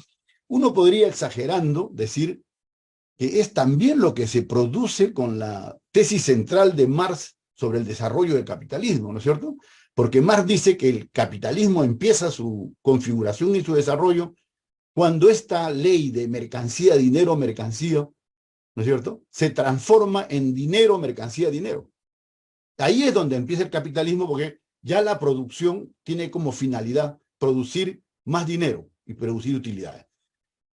uno podría, exagerando, decir que es también lo que se produce con la tesis central de Marx sobre el desarrollo del capitalismo, ¿no es cierto? Porque Marx dice que el capitalismo empieza su configuración y su desarrollo cuando esta ley de mercancía, dinero, mercancía, ¿no es cierto?, se transforma en dinero, mercancía, dinero. Ahí es donde empieza el capitalismo, porque ya la producción tiene como finalidad producir más dinero y producir utilidades.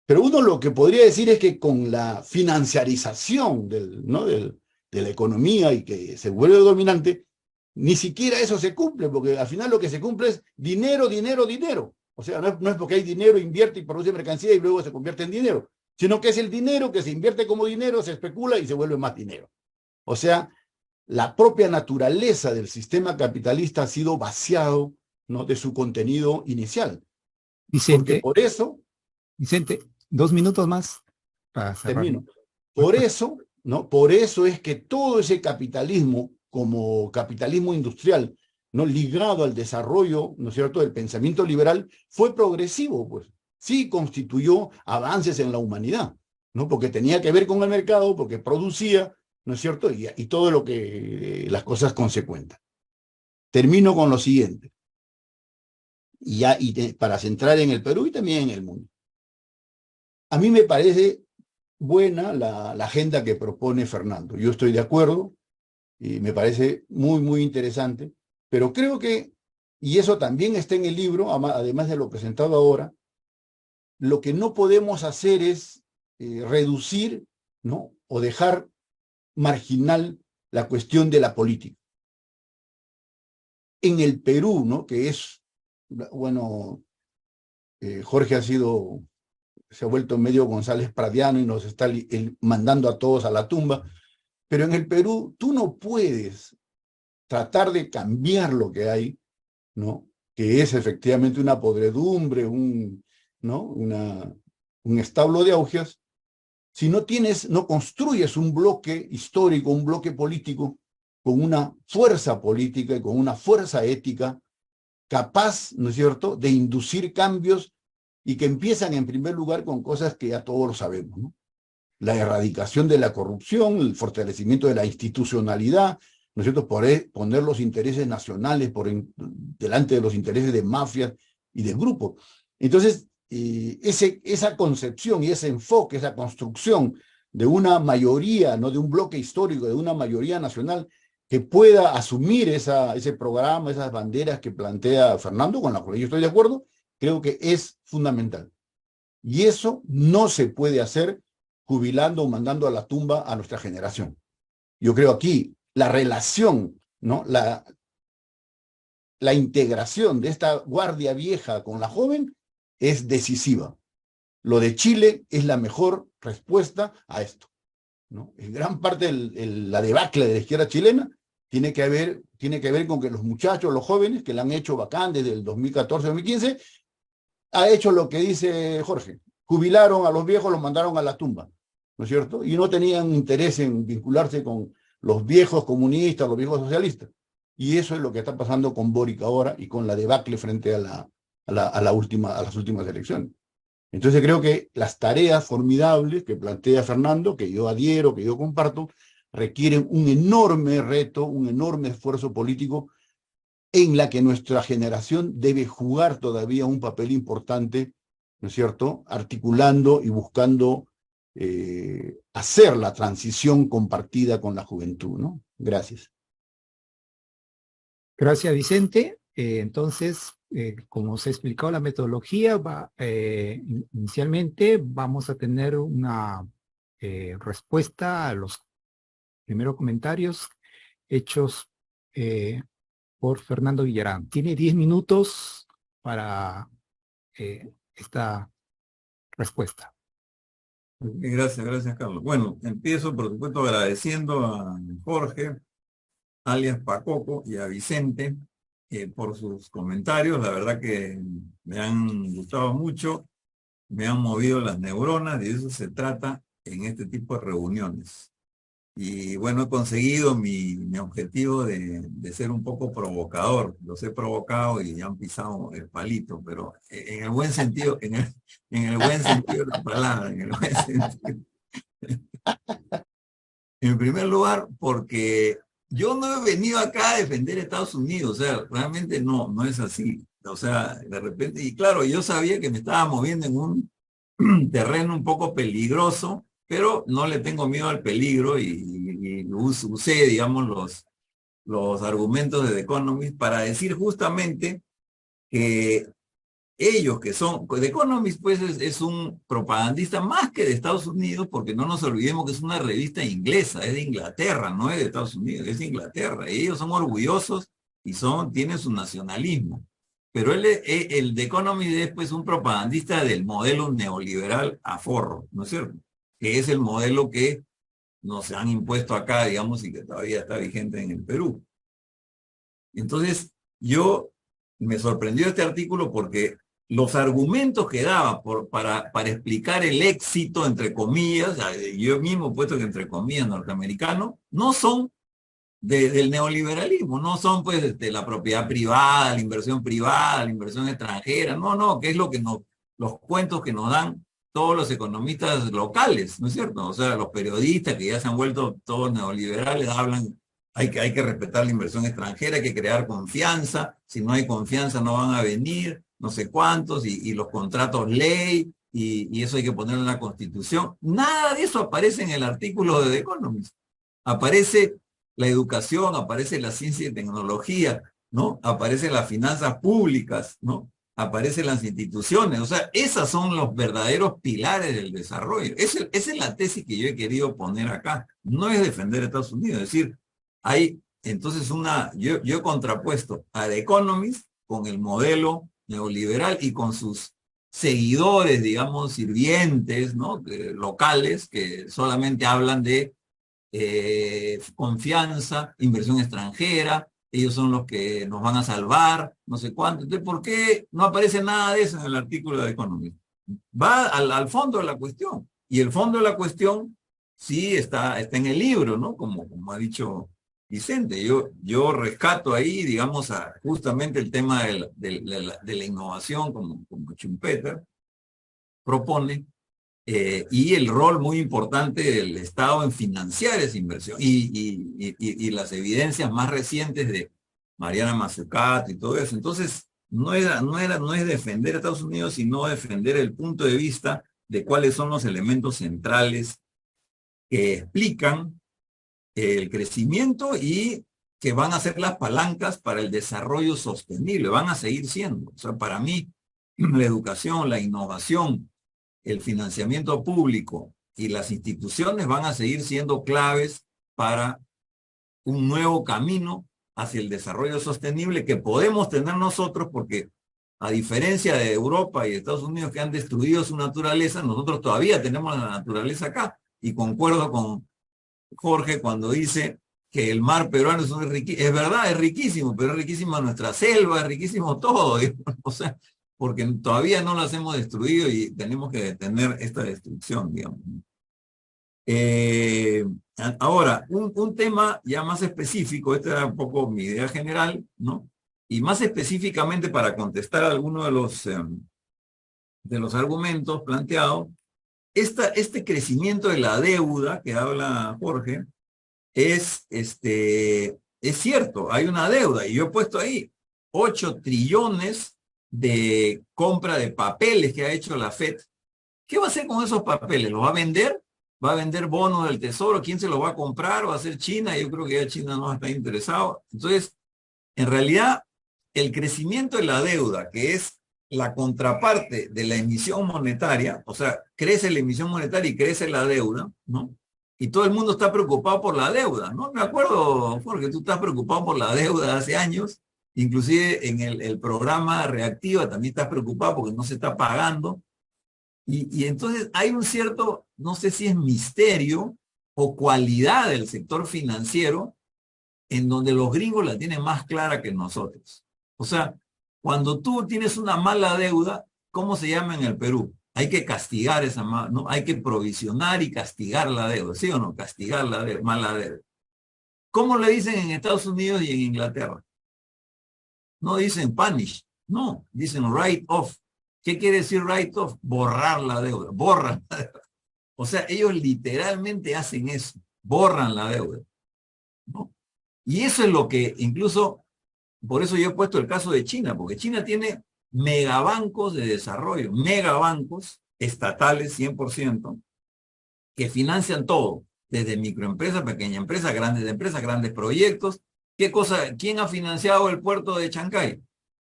Pero uno lo que podría decir es que con la financiarización de la economía y que se vuelve dominante, ni siquiera eso se cumple, porque al final lo que se cumple es dinero, dinero, dinero. O sea, no es porque hay dinero, invierte y produce mercancía y luego se convierte en dinero, sino que es el dinero que se invierte como dinero, se especula y se vuelve más dinero. O sea, la propia naturaleza del sistema capitalista ha sido vaciado, ¿no?, de su contenido inicial. Vicente, Porque por eso, Vicente, 2 minutos más para cerrar. termino, por eso, ¿no?, por eso es que todo ese capitalismo, como capitalismo industrial, ¿no?, ligado al desarrollo, ¿no es cierto?, del pensamiento liberal, fue progresivo, pues. Sí constituyó avances en la humanidad, ¿no?, porque tenía que ver con el mercado, porque producía, ¿no es cierto?, y todo lo que las cosas consecuentes. Termino con lo siguiente, para centrar en el Perú y también en el mundo. A mí me parece buena la agenda que propone Fernando. Yo estoy de acuerdo y me parece muy, muy interesante, pero creo que, y eso también está en el libro, además de lo presentado ahora, lo que no podemos hacer es reducir, ¿no?, o dejar marginal la cuestión de la política. En el Perú, ¿no?, que es, bueno, Jorge se ha vuelto medio González Pradiano y nos está mandando a todos a la tumba, pero en el Perú tú no puedes tratar de cambiar lo que hay, ¿no?, que es efectivamente una podredumbre, ¿no?, un establo de augias, si no construyes un bloque histórico, un bloque político con una fuerza política y con una fuerza ética capaz, ¿no es cierto?, de inducir cambios y que empiezan en primer lugar con cosas que ya todos lo sabemos, ¿no? La erradicación de la corrupción, el fortalecimiento de la institucionalidad, ¿no es cierto?, poner los intereses nacionales delante de los intereses de mafias y de grupos. Entonces, esa concepción y ese enfoque, esa construcción de una mayoría, no de un bloque histórico, de una mayoría nacional que pueda asumir ese programa, esas banderas que plantea Fernando, con las que yo estoy de acuerdo, creo que es fundamental. Y eso no se puede hacer jubilando o mandando a la tumba a nuestra generación. Yo creo aquí la relación, ¿no?, la integración de esta guardia vieja con la joven es decisiva. Lo de Chile es la mejor respuesta a esto, ¿no? En gran parte la debacle de la izquierda chilena tiene que ver con que los muchachos, los jóvenes, que la han hecho bacán desde el 2014-2015, ha hecho lo que dice Jorge. Jubilaron a los viejos, los mandaron a la tumba, ¿no es cierto? Y no tenían interés en vincularse con los viejos comunistas, los viejos socialistas. Y eso es lo que está pasando con Boric ahora y con la debacle frente a las últimas elecciones. Entonces creo que las tareas formidables que plantea Fernando, que yo adhiero, que yo comparto, requieren un enorme reto, un enorme esfuerzo político en la que nuestra generación debe jugar todavía un papel importante, ¿no es cierto?, articulando y buscando hacer la transición compartida con la juventud, ¿no? Gracias. Gracias, Vicente. Entonces, como se ha explicado la metodología, inicialmente vamos a tener una respuesta a los primeros comentarios hechos por Fernando Villarán. Tiene 10 minutos para esta respuesta. Gracias, Carlos. Bueno, empiezo, por supuesto, agradeciendo a Jorge, alias Pacoco, y a Vicente por sus comentarios. La verdad que me han gustado mucho, me han movido las neuronas, y de eso se trata en este tipo de reuniones. Y bueno, he conseguido mi objetivo de ser un poco provocador. Los he provocado y han pisado el palito, pero en el buen sentido, en el buen sentido de la palabra, en el buen sentido. En primer lugar, porque yo no he venido acá a defender a Estados Unidos, o sea, realmente no es así. O sea, de repente, y claro, yo sabía que me estaba moviendo en un terreno un poco peligroso, pero no le tengo miedo al peligro y usé, digamos, los argumentos de The Economist para decir justamente que ellos que son, The Economist pues es un propagandista más que de Estados Unidos, porque no nos olvidemos que es una revista inglesa, es de Inglaterra, no es de Estados Unidos, es de Inglaterra. Ellos son orgullosos y tienen su nacionalismo. Pero el The Economist es pues un propagandista del modelo neoliberal a forro, ¿no es cierto?, que es el modelo que nos han impuesto acá, digamos, y que todavía está vigente en el Perú. Entonces, me sorprendió este artículo porque los argumentos que daba para explicar el éxito, entre comillas, yo mismo he puesto que entre comillas norteamericano, no son del neoliberalismo, no son pues de la propiedad privada, la inversión privada, la inversión extranjera, no, que es lo que los cuentos que nos dan todos los economistas locales, ¿no es cierto? O sea, los periodistas que ya se han vuelto todos neoliberales hablan, hay que respetar la inversión extranjera, hay que crear confianza, si no hay confianza no van a venir, no sé cuántos, y los contratos ley, y eso hay que ponerlo en la Constitución. Nada de eso aparece en el artículo de The Economist. Aparece la educación, aparece la ciencia y tecnología, ¿no? Aparecen las finanzas públicas, ¿no? Aparecen las instituciones. O sea, esas son los verdaderos pilares del desarrollo. Esa es la tesis que yo he querido poner acá. No es defender a Estados Unidos, es decir, hay entonces yo he contrapuesto a The Economist con el modelo neoliberal y con sus seguidores, digamos, sirvientes, ¿no?, locales, que solamente hablan de confianza, inversión extranjera, ellos son los que nos van a salvar, no sé cuánto. Entonces, ¿por qué no aparece nada de eso en el artículo de Economist? Va al fondo de la cuestión, y el fondo de la cuestión sí está en el libro, ¿no? Como ha dicho Vicente, yo rescato ahí, digamos, justamente el tema de la innovación, como Schumpeter propone, y el rol muy importante del Estado en financiar esa inversión, y las evidencias más recientes de Mariana Mazzucato y todo eso. Entonces, no es defender a Estados Unidos, sino defender el punto de vista de cuáles son los elementos centrales que explican el crecimiento y que van a ser las palancas para el desarrollo sostenible, van a seguir siendo. O sea, para mí, la educación, la innovación, el financiamiento público y las instituciones van a seguir siendo claves para un nuevo camino hacia el desarrollo sostenible que podemos tener nosotros, porque a diferencia de Europa y Estados Unidos que han destruido su naturaleza, nosotros todavía tenemos la naturaleza acá. Y concuerdo con Jorge cuando dice que el mar peruano es riquísimo. Es verdad, es riquísimo, pero es riquísima nuestra selva, es riquísimo todo. O sea, porque todavía no las hemos destruido y tenemos que detener esta destrucción, digamos. Ahora, un tema ya más específico, esta era un poco mi idea general, ¿no? Y más específicamente para contestar algunos de los argumentos planteados, este crecimiento de la deuda que habla Jorge es cierto, hay una deuda, y yo he puesto ahí 8 trillones de compra de papeles que ha hecho la FED. ¿Qué va a hacer con esos papeles? ¿Los va a vender? ¿Va a vender bonos del tesoro? ¿Quién se los va a comprar? ¿Va a ser China? Yo creo que ya China no está interesado. Entonces, en realidad, el crecimiento de la deuda, que es la contraparte de la emisión monetaria, o sea, crece la emisión monetaria y crece la deuda, ¿no? Y todo el mundo está preocupado por la deuda, ¿no? Me acuerdo, porque tú estás preocupado por la deuda hace años, inclusive en el programa Reactiva también estás preocupado porque no se está pagando. Y entonces hay un cierto, no sé si es misterio o cualidad del sector financiero en donde los gringos la tienen más clara que nosotros. O sea, cuando tú tienes una mala deuda, ¿cómo se llama en el Perú? Hay que castigar esa mala, ¿no? Hay que provisionar y castigar la deuda, ¿sí o no? Castigar la deuda, mala deuda. ¿Cómo le dicen en Estados Unidos y en Inglaterra? No dicen punish, no, dicen write off. ¿Qué quiere decir write off? Borrar la deuda, borran la deuda. O sea, ellos literalmente hacen eso, borran la deuda, ¿no? Y eso es lo que incluso, por eso yo he puesto el caso de China, porque China tiene megabancos de desarrollo, megabancos estatales 100%, que financian todo, desde microempresas, pequeña empresa, empresas, grandes proyectos. ¿Qué cosa? ¿Quién ha financiado el puerto de Chancay?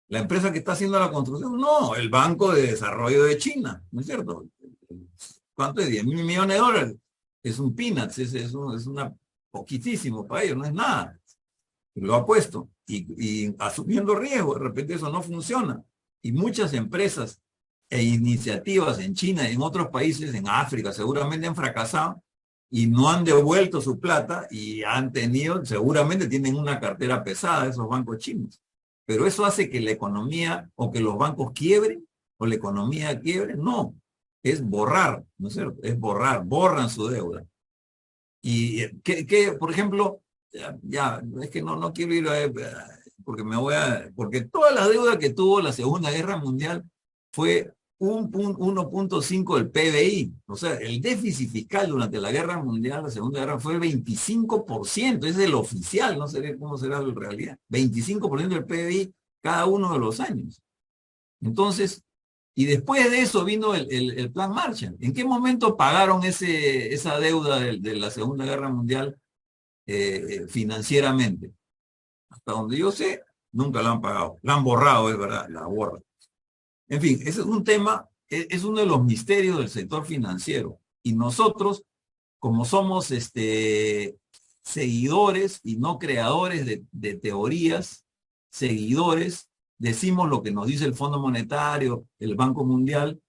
¿La empresa que está haciendo la construcción? No, el Banco de Desarrollo de China, ¿no es cierto? ¿Cuánto es? 10.000 millones de dólares. Es un peanuts, es una poquitísimo para ellos, no es nada. Lo ha puesto y asumiendo riesgo, de repente eso no funciona. Y muchas empresas e iniciativas en China y en otros países, en África, seguramente han fracasado y no han devuelto su plata y han tenido, seguramente tienen una cartera pesada esos bancos chinos. Pero eso hace que la economía o que los bancos quiebren o la economía quiebre. No, es borrar, ¿no es cierto? Es borrar, borran su deuda. Y por ejemplo, es que no quiero ir porque porque toda la deuda que tuvo la Segunda Guerra Mundial fue 1.5 del PBI. O sea, el déficit fiscal durante la Guerra Mundial, la Segunda Guerra, fue 25%, es el oficial, no sé cómo será en realidad. 25% del PBI cada uno de los años. Entonces, y después de eso vino el Plan Marshall. ¿En qué momento pagaron esa deuda de la Segunda Guerra Mundial financieramente? Hasta donde yo sé, nunca la han pagado. La han borrado, es verdad, la borran. En fin, ese es un tema, es uno de los misterios del sector financiero. Y nosotros, como somos seguidores y no creadores de teorías, seguidores, decimos lo que nos dice el Fondo Monetario, el Banco Mundial,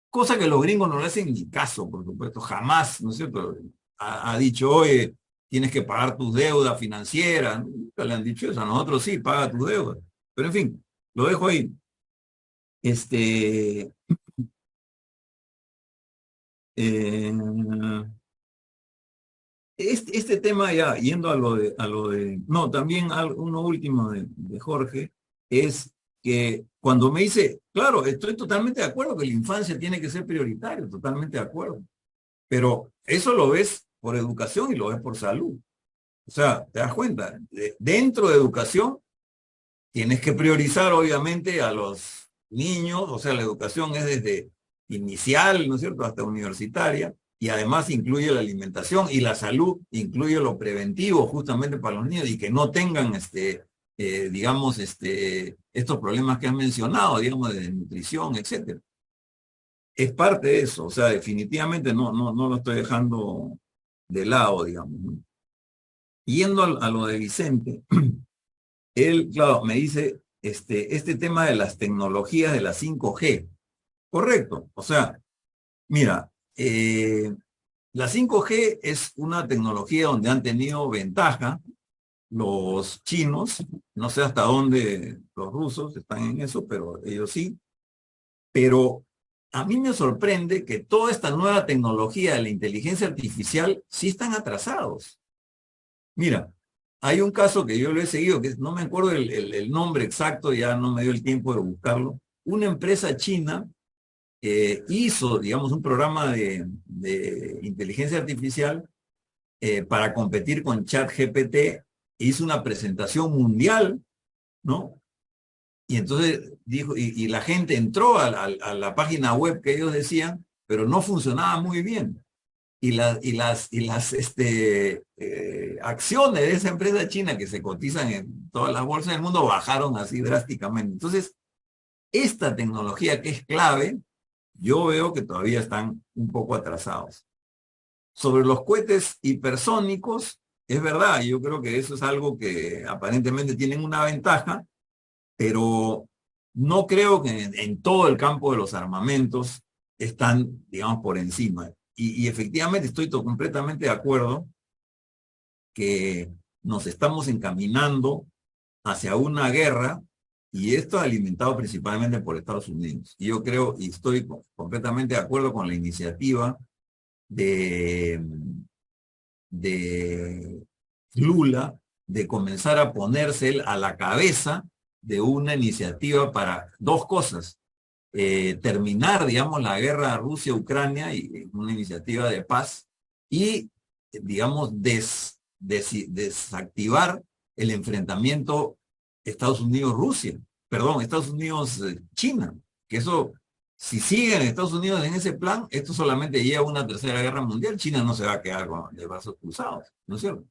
cosa que los gringos no le hacen ni caso, por supuesto, jamás, ¿no es cierto? Ha dicho, oye, tienes que pagar tus deudas financieras, nunca le han dicho eso, a nosotros sí, paga tus deudas. Pero en fin, lo dejo ahí. este tema ya, yendo no, también uno último de Jorge, es que cuando me dice, claro, estoy totalmente de acuerdo que la infancia tiene que ser prioritaria, totalmente de acuerdo, pero eso lo ves por educación y lo ves por salud. O sea, te das cuenta, dentro de educación tienes que priorizar obviamente a los niños, o sea, la educación es desde inicial, ¿no es cierto?, hasta universitaria, y además incluye la alimentación, y la salud incluye lo preventivo justamente para los niños y que no tengan digamos, estos problemas que has mencionado, digamos, de nutrición, etcétera. Es parte de eso, o sea, definitivamente no lo estoy dejando de lado, digamos, ¿no? Yendo a lo de Vicente, él, claro, me dice este tema de las tecnologías de la 5G. Correcto, o sea, mira, la 5G es una tecnología donde han tenido ventaja los chinos, no sé hasta dónde los rusos están en eso, pero ellos sí. Pero a mí me sorprende que toda esta nueva tecnología de la inteligencia artificial sí están atrasados. Mira, hay un caso que yo lo he seguido, que no me acuerdo el nombre exacto, ya no me dio el tiempo de buscarlo. Una empresa china hizo, digamos, un programa de inteligencia artificial para competir con ChatGPT, hizo una presentación mundial, ¿no? Y entonces dijo, y la gente entró a la página web que ellos decían, pero no funcionaba muy bien. Y las acciones de esa empresa china que se cotizan en todas las bolsas del mundo bajaron así drásticamente. Entonces, esta tecnología que es clave, yo veo que todavía están un poco atrasados. Sobre los cohetes hipersónicos, es verdad, yo creo que eso es algo que aparentemente tienen una ventaja, pero no creo que en todo el campo de los armamentos están, digamos, por encima. Y efectivamente estoy completamente de acuerdo que nos estamos encaminando hacia una guerra, y esto alimentado principalmente por Estados Unidos. Y yo creo, y estoy completamente de acuerdo con la iniciativa de Lula de comenzar a ponerse él a la cabeza de una iniciativa para dos cosas. Terminar, digamos, la guerra Rusia-Ucrania, y una iniciativa de paz, y, digamos, desactivar el enfrentamiento Estados Unidos-Rusia, perdón, Estados Unidos-China, que eso, si siguen Estados Unidos en ese plan, esto solamente lleva a una tercera guerra mundial. China no se va a quedar de brazos cruzados, ¿no es cierto?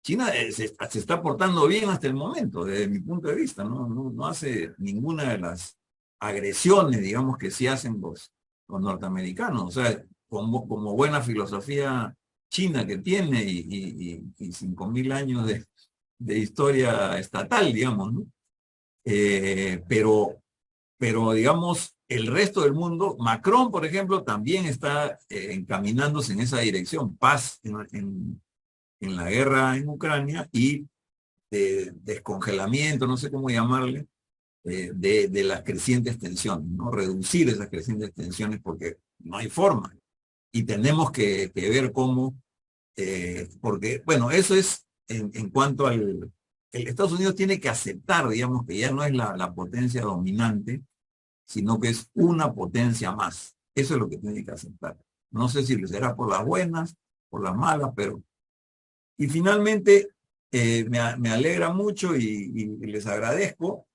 China se está portando bien hasta el momento, desde mi punto de vista, no hace ninguna de las agresiones, digamos, que sí hacen los norteamericanos, o sea, como buena filosofía china que tiene y 5.000 años de historia estatal, digamos, ¿no? Pero, digamos, el resto del mundo, Macron, por ejemplo, también está encaminándose en esa dirección, paz en la guerra en Ucrania y descongelamiento, no sé cómo llamarle, de las crecientes tensiones, ¿no? Reducir esas crecientes tensiones porque no hay forma. Y tenemos que ver cómo, porque, bueno, eso es en cuanto al... Estados Unidos tiene que aceptar, digamos, que ya no es la potencia dominante, sino que es una potencia más. Eso es lo que tiene que aceptar. No sé si será por las buenas, por las malas, pero... Y finalmente, me alegra mucho y les agradezco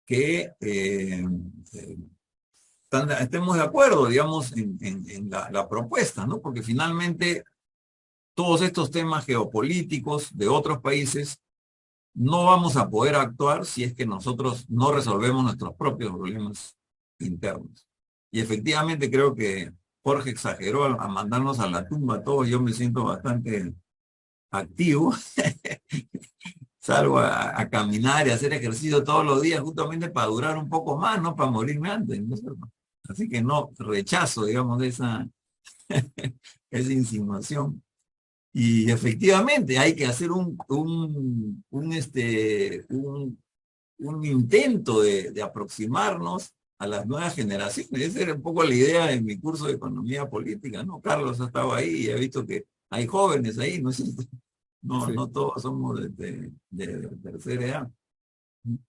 que estemos de acuerdo, digamos, en la propuesta, ¿no? Porque finalmente todos estos temas geopolíticos de otros países no vamos a poder actuar si es que nosotros no resolvemos nuestros propios problemas internos. Y efectivamente creo que Jorge exageró a mandarnos a la tumba a todos. Yo me siento bastante activo. Salgo a caminar y a hacer ejercicio todos los días justamente para durar un poco más, no para morirme antes, ¿no? Así que no, rechazo, digamos, esa insinuación. Y efectivamente hay que hacer un intento de aproximarnos a las nuevas generaciones. Esa era un poco la idea de mi curso de economía política, ¿no? Carlos ha estado ahí y ha visto que hay jóvenes ahí, ¿no es cierto? No, Sí. no todos somos de tercera edad.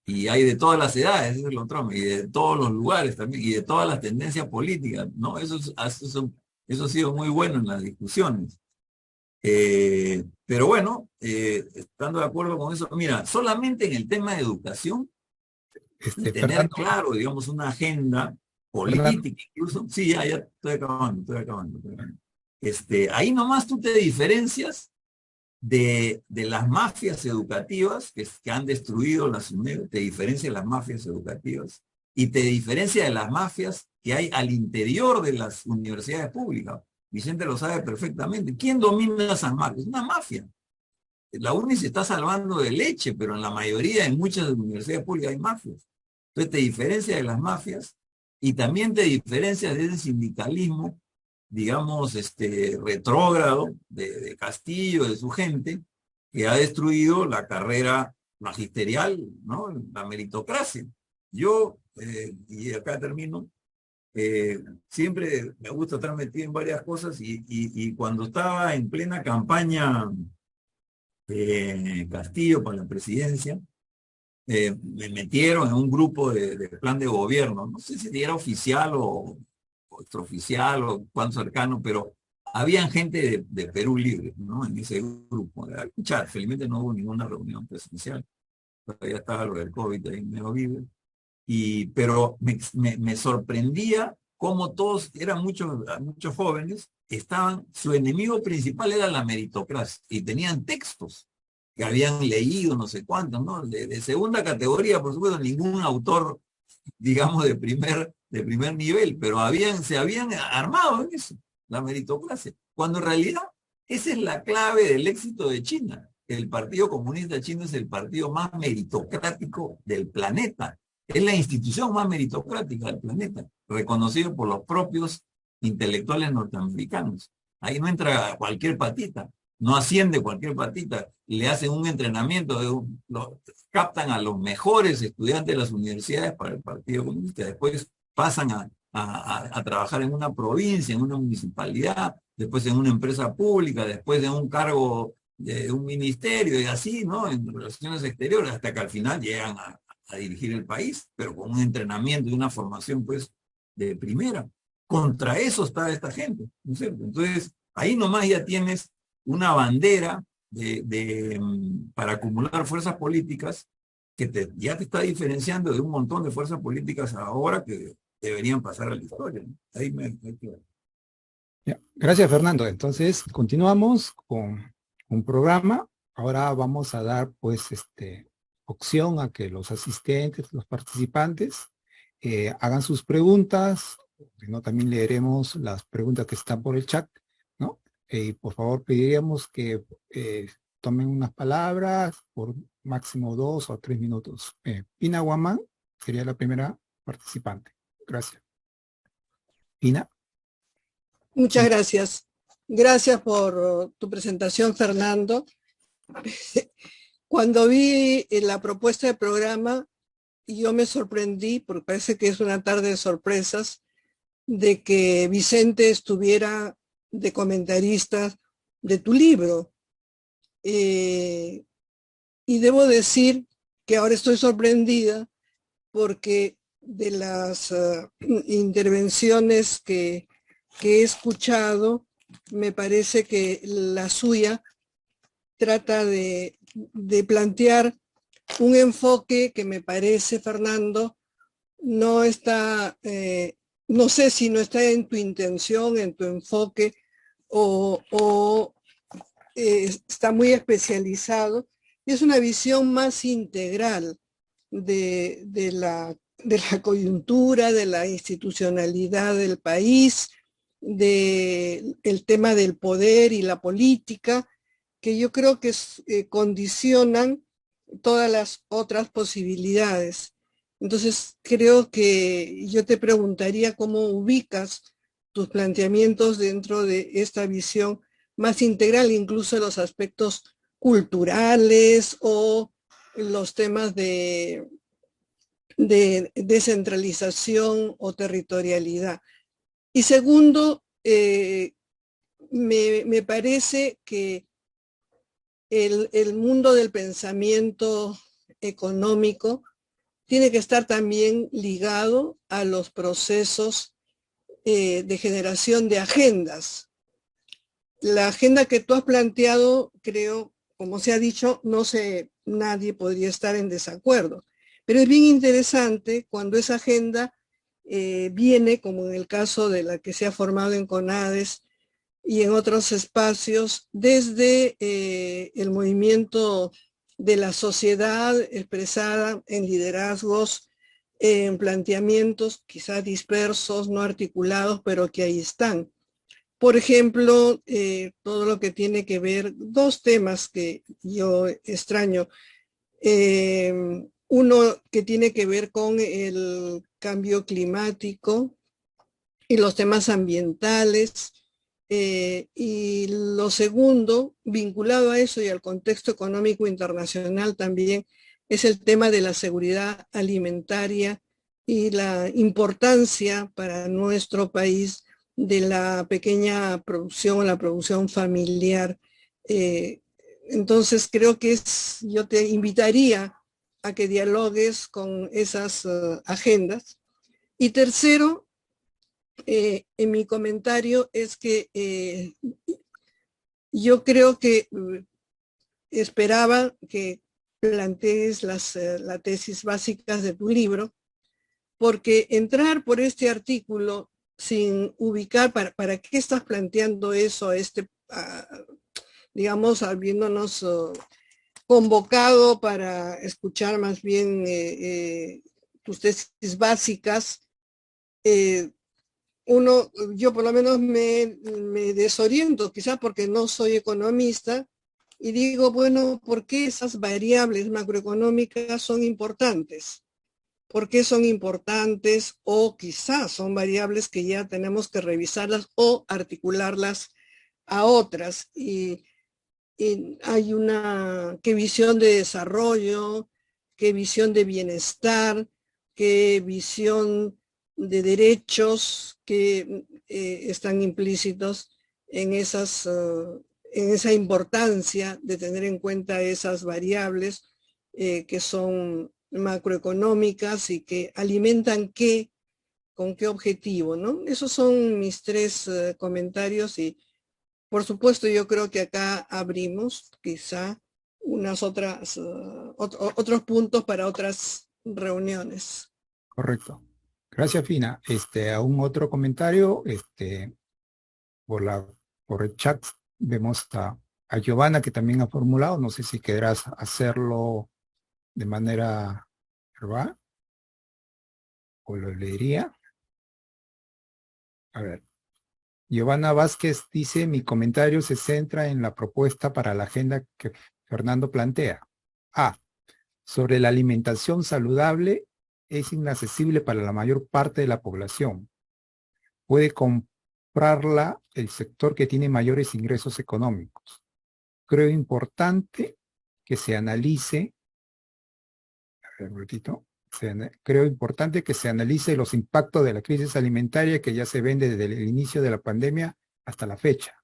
Y hay de todas las edades, eso es lo otro, y de todos los lugares también, y de todas las tendencias políticas, ¿no? Eso ha sido muy bueno en las discusiones. Pero bueno, estando de acuerdo con eso, mira, solamente en el tema de educación, y tener Fernando, claro, digamos, una agenda Fernando, política incluso, sí, ya estoy acabando. Ahí nomás tú te diferencias de las mafias educativas que han destruido las UNED, te diferencia de las mafias educativas y te diferencia de las mafias que hay al interior de las universidades públicas. Vicente lo sabe perfectamente. ¿Quién domina esas mafias? Una mafia. La UNI se está salvando de leche, pero en la mayoría, en muchas universidades públicas hay mafias. Entonces te diferencia de las mafias y también te diferencia de ese sindicalismo, digamos, retrógrado de Castillo, de su gente, que ha destruido la carrera magisterial, ¿no? La meritocracia. Yo, y acá termino, siempre me gusta estar metido en varias cosas y cuando estaba en plena campaña Castillo para la presidencia, me metieron en un grupo de plan de gobierno. No sé si era oficial o extraoficial o cuán cercano, pero habían gente de Perú Libre, ¿no? En ese grupo. Escuchar, felizmente no hubo ninguna reunión presencial. Todavía estaba lo del COVID ahí medio vive. Pero me sorprendía cómo todos, eran muchos jóvenes, su enemigo principal era la meritocracia y tenían textos que habían leído no sé cuántos, ¿no? De segunda categoría, por supuesto, ningún autor, digamos, de primer nivel, pero se habían armado en eso, la meritocracia. Cuando en realidad esa es la clave del éxito de China. El Partido Comunista Chino es el partido más meritocrático del planeta. Es la institución más meritocrática del planeta, reconocido por los propios intelectuales norteamericanos. Ahí no entra cualquier patita, no asciende cualquier patita, le hacen un entrenamiento, captan a los mejores estudiantes de las universidades para el Partido Comunista, después pasan a trabajar en una provincia, en una municipalidad, después en una empresa pública, después en un cargo de un ministerio y así, ¿no? En relaciones exteriores, hasta que al final llegan a dirigir el país, pero con un entrenamiento y una formación, pues, de primera. Contra eso está esta gente, ¿no es cierto? Entonces, ahí nomás ya tienes una bandera para acumular fuerzas políticas que ya te está diferenciando de un montón de fuerzas políticas ahora que deberían pasar a la historia, ¿no? Ahí me quedo. ya. Gracias, Fernando. Entonces, continuamos con un programa. Ahora vamos a dar, pues, opción a que los asistentes, los participantes, hagan sus preguntas. ¿No? También leeremos las preguntas que están por el chat, ¿no? Y por favor pediríamos que tomen unas palabras por máximo 2 o 3 minutos. Pina Guamán sería la primera participante. Gracias. Pina. Muchas gracias. Gracias por tu presentación, Fernando. Cuando vi la propuesta de programa, yo me sorprendí, porque parece que es una tarde de sorpresas, de que Vicente estuviera de comentarista de tu libro. Y debo decir que ahora estoy sorprendida porque de las intervenciones que he escuchado, me parece que la suya trata de plantear un enfoque que me parece, Fernando, no está, no sé si no está en tu intención, en tu enfoque, o está muy especializado, y es una visión más integral de la coyuntura, de la institucionalidad del país, del tema del poder y la política, que yo creo que condicionan todas las otras posibilidades. Entonces, creo que yo te preguntaría cómo ubicas tus planteamientos dentro de esta visión más integral, incluso los aspectos culturales o los temas de descentralización o territorialidad. Y segundo, me parece que el mundo del pensamiento económico tiene que estar también ligado a los procesos de generación de agendas. La agenda que tú has planteado, creo, como se ha dicho, nadie podría estar en desacuerdo. Pero es bien interesante cuando esa agenda viene, como en el caso de la que se ha formado en CONADES y en otros espacios, desde el movimiento de la sociedad expresada en liderazgos, en planteamientos quizás dispersos, no articulados, pero que ahí están. Por ejemplo, todo lo que tiene que ver, dos temas que yo extraño. Uno que tiene que ver con el cambio climático y los temas ambientales. Y lo segundo, vinculado a eso y al contexto económico internacional también, es el tema de la seguridad alimentaria y la importancia para nuestro país de la pequeña producción, la producción familiar. Entonces creo que yo te invitaría a que dialogues con esas agendas. Y tercero, en mi comentario es que yo creo que esperaba que plantees las tesis básicas de tu libro, porque entrar por este artículo sin ubicar para qué estás planteando eso, digamos, habiéndonos convocado para escuchar más bien tus tesis básicas. Yo por lo menos me desoriento, quizás porque no soy economista, y digo, bueno, ¿por qué esas variables macroeconómicas son importantes? ¿Por qué son importantes? O quizás son variables que ya tenemos que revisarlas o articularlas a otras. Y hay qué visión de desarrollo, qué visión de bienestar, qué visión de derechos que están implícitos en esa importancia de tener en cuenta esas variables que son macroeconómicas y que alimentan con qué objetivo, ¿no? Esos son mis tres comentarios y por supuesto yo creo que acá abrimos quizá otros puntos para otras reuniones. Correcto. Gracias, Fina. Aún otro comentario, por el chat vemos a Giovanna que también ha formulado, no sé si querrás hacerlo de manera verbal o lo leería. A ver. Giovanna Vázquez dice, mi comentario se centra en la propuesta para la agenda que Fernando plantea. A. Sobre la alimentación saludable es inaccesible para la mayor parte de la población. Puede comprarla el sector que tiene mayores ingresos económicos. Creo importante que se analice, a ver, un ratito, creo importante que se analice los impactos de la crisis alimentaria que ya se ven desde el inicio de la pandemia hasta la fecha.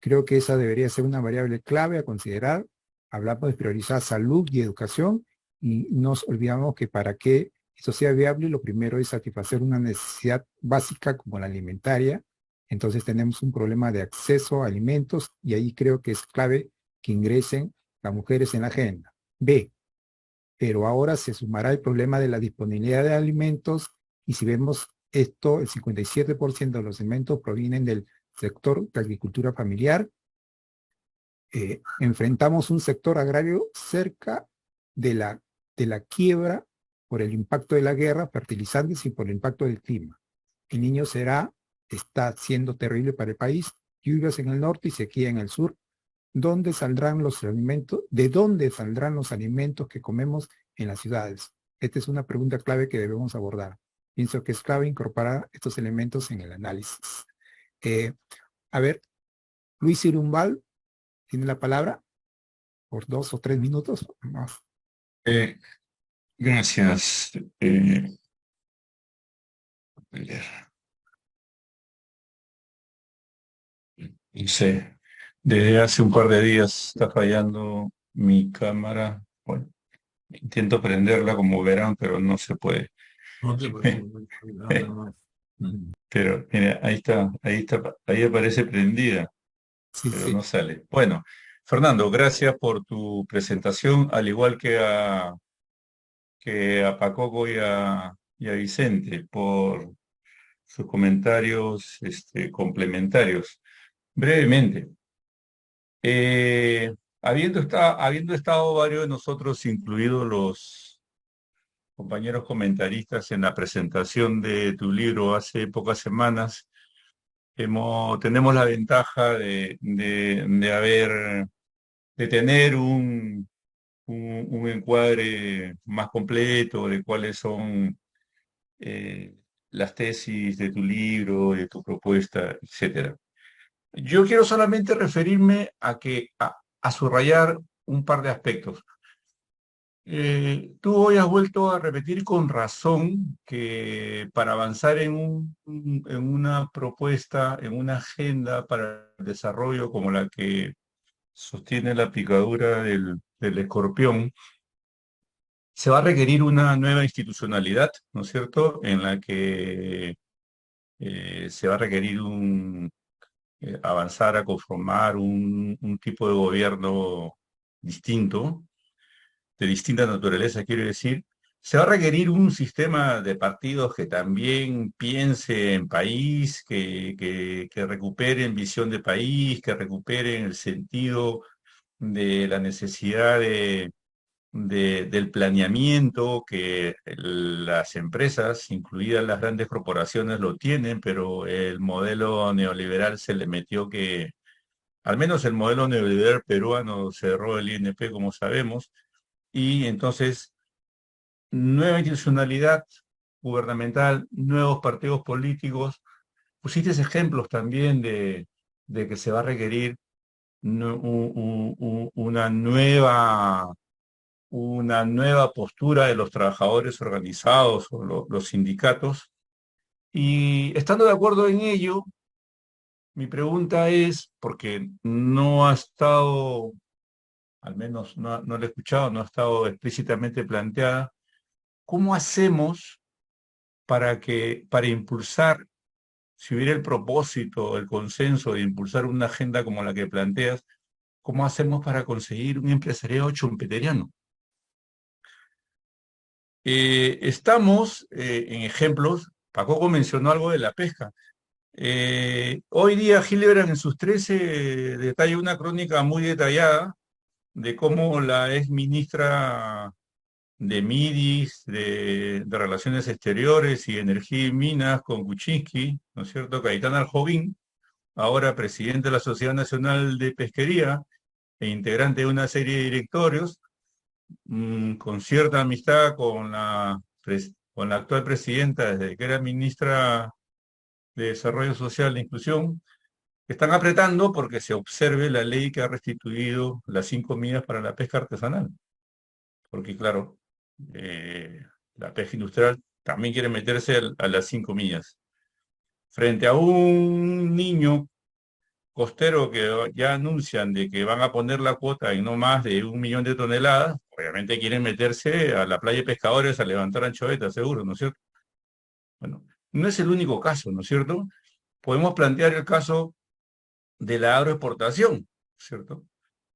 Creo que esa debería ser una variable clave a considerar. Hablamos de priorizar salud y educación y nos olvidamos que para que eso sea viable, lo primero es satisfacer una necesidad básica como la alimentaria. Entonces tenemos un problema de acceso a alimentos y ahí creo que es clave que ingresen las mujeres en la agenda. B. Pero ahora se sumará el problema de la disponibilidad de alimentos y si vemos esto, el 57% de los alimentos provienen del sector de agricultura familiar. Enfrentamos un sector agrario cerca de la quiebra por el impacto de la guerra, fertilizantes y por el impacto del clima. El niño está siendo terrible para el país, lluvias en el norte y sequía en el sur. ¿Dónde saldrán los alimentos? ¿De dónde saldrán los alimentos que comemos en las ciudades? Esta es una pregunta clave que debemos abordar. Pienso que es clave incorporar estos elementos en el análisis. A ver, Luis Irumbal tiene la palabra por 2 o 3 minutos. Más. Gracias. No sé, desde hace un par de días está fallando mi cámara. Bueno, intento prenderla como verán, pero no se puede. No te preocupes, nada más. Pero mira, ahí está, ahí aparece prendida, Sí, pero sí. no sale. Bueno, Fernando, gracias por tu presentación, al igual que a Pacoco y a Vicente, por sus comentarios complementarios. Brevemente, habiendo estado varios de nosotros, incluidos los compañeros comentaristas, en la presentación de tu libro hace pocas semanas, tenemos la ventaja de tener un encuadre más completo de cuáles son eh, las tesis de tu libro, de tu propuesta, etcétera. Yo quiero solamente referirme a subrayar un par de aspectos. Tú hoy has vuelto a repetir con razón que para avanzar en una propuesta, en una agenda para el desarrollo como la que sostiene la picadura del escorpión, se va a requerir una nueva institucionalidad, ¿no es cierto?, en la que se va a requerir avanzar a conformar un tipo de gobierno distinto, de distinta naturaleza, quiero decir. Se va a requerir un sistema de partidos que también piense en país, que recuperen visión de país, que recuperen el sentido de la necesidad del planeamiento, que las empresas, incluidas las grandes corporaciones, lo tienen, pero el modelo neoliberal se le metió que, al menos el modelo neoliberal peruano cerró el INP, como sabemos, y entonces nueva institucionalidad gubernamental, nuevos partidos políticos. Pusiste ejemplos también de que se va a requerir una nueva postura de los trabajadores organizados o los sindicatos. Y estando de acuerdo en ello, mi pregunta es, porque no ha estado, al menos no la he escuchado, no ha estado explícitamente planteada, ¿cómo hacemos para impulsar, si hubiera el propósito, el consenso de impulsar una agenda como la que planteas, cómo hacemos para conseguir un empresariado schumpeteriano? Estamos en ejemplos, Paco mencionó algo de la pesca. Hoy día Hildebrand en sus 13 detalla una crónica muy detallada de cómo la ex ministra de MIDIS, de Relaciones Exteriores y Energía y Minas con Kuczynski, ¿no es cierto?, Cayetana Aljovín, ahora presidente de la Sociedad Nacional de Pesquería e integrante de una serie de directorios, con cierta amistad con la actual presidenta desde que era ministra de Desarrollo Social e Inclusión, están apretando porque se observe la ley que ha restituido las 5 millas para la pesca artesanal. Porque claro, la pesca industrial también quiere meterse a las 5 millas. Frente a un niño costero que ya anuncian de que van a poner la cuota en no más de 1 millón de toneladas, obviamente quieren meterse a la playa de pescadores a levantar anchoetas, seguro, ¿no es cierto? Bueno, no es el único caso, ¿no es cierto? Podemos plantear el caso de la agroexportación, ¿cierto?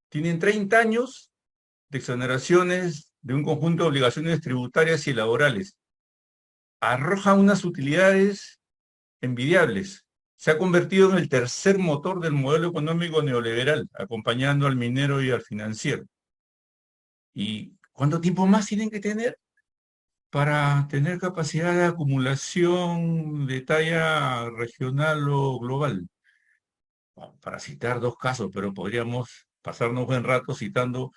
Tienen 30 años de exoneraciones de un conjunto de obligaciones tributarias y laborales. Arrojan unas utilidades envidiables. Se ha convertido en el tercer motor del modelo económico neoliberal, acompañando al minero y al financiero. ¿Y cuánto tiempo más tienen que tener para tener capacidad de acumulación de talla regional o global? Para citar dos casos, pero podríamos pasarnos buen rato citando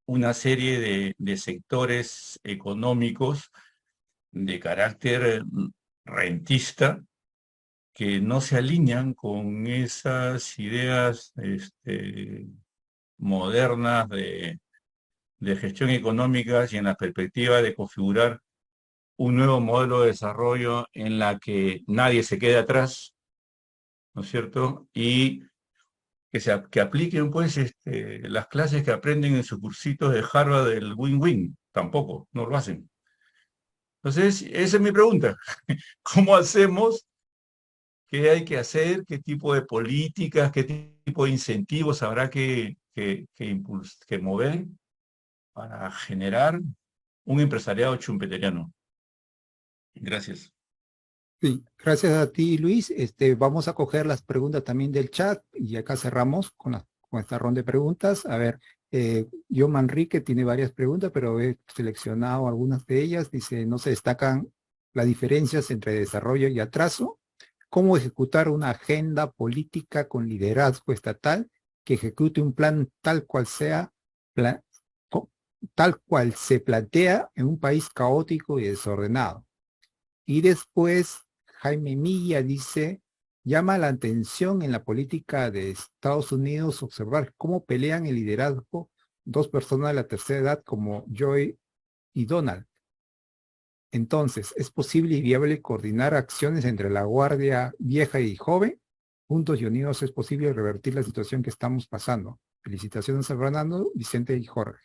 una serie de sectores económicos de carácter rentista que no se alinean con esas ideas modernas de gestión económica y en la perspectiva de configurar un nuevo modelo de desarrollo en la que nadie se quede atrás, ¿no es cierto? Y que apliquen pues las clases que aprenden en sus cursitos de Harvard del win-win. Tampoco, no lo hacen. Entonces, esa es mi pregunta. ¿Cómo hacemos? ¿Qué hay que hacer? ¿Qué tipo de políticas? ¿Qué tipo de incentivos habrá que mover para generar un empresariado chumpeteriano? Gracias. Sí, gracias a ti, Luis. Vamos a coger las preguntas también del chat y acá cerramos con esta ronda de preguntas. A ver, yo Manrique tiene varias preguntas, pero he seleccionado algunas de ellas. Dice, no se destacan las diferencias entre desarrollo y atraso. ¿Cómo ejecutar una agenda política con liderazgo estatal que ejecute un plan tal cual tal cual se plantea en un país caótico y desordenado? Y después Jaime Milla dice, llama la atención en la política de Estados Unidos observar cómo pelean el liderazgo dos personas de la tercera edad como Joy y Donald. Entonces, ¿es posible y viable coordinar acciones entre la guardia vieja y joven? Juntos y unidos es posible revertir la situación que estamos pasando. Felicitaciones a Fernando, Vicente y Jorge.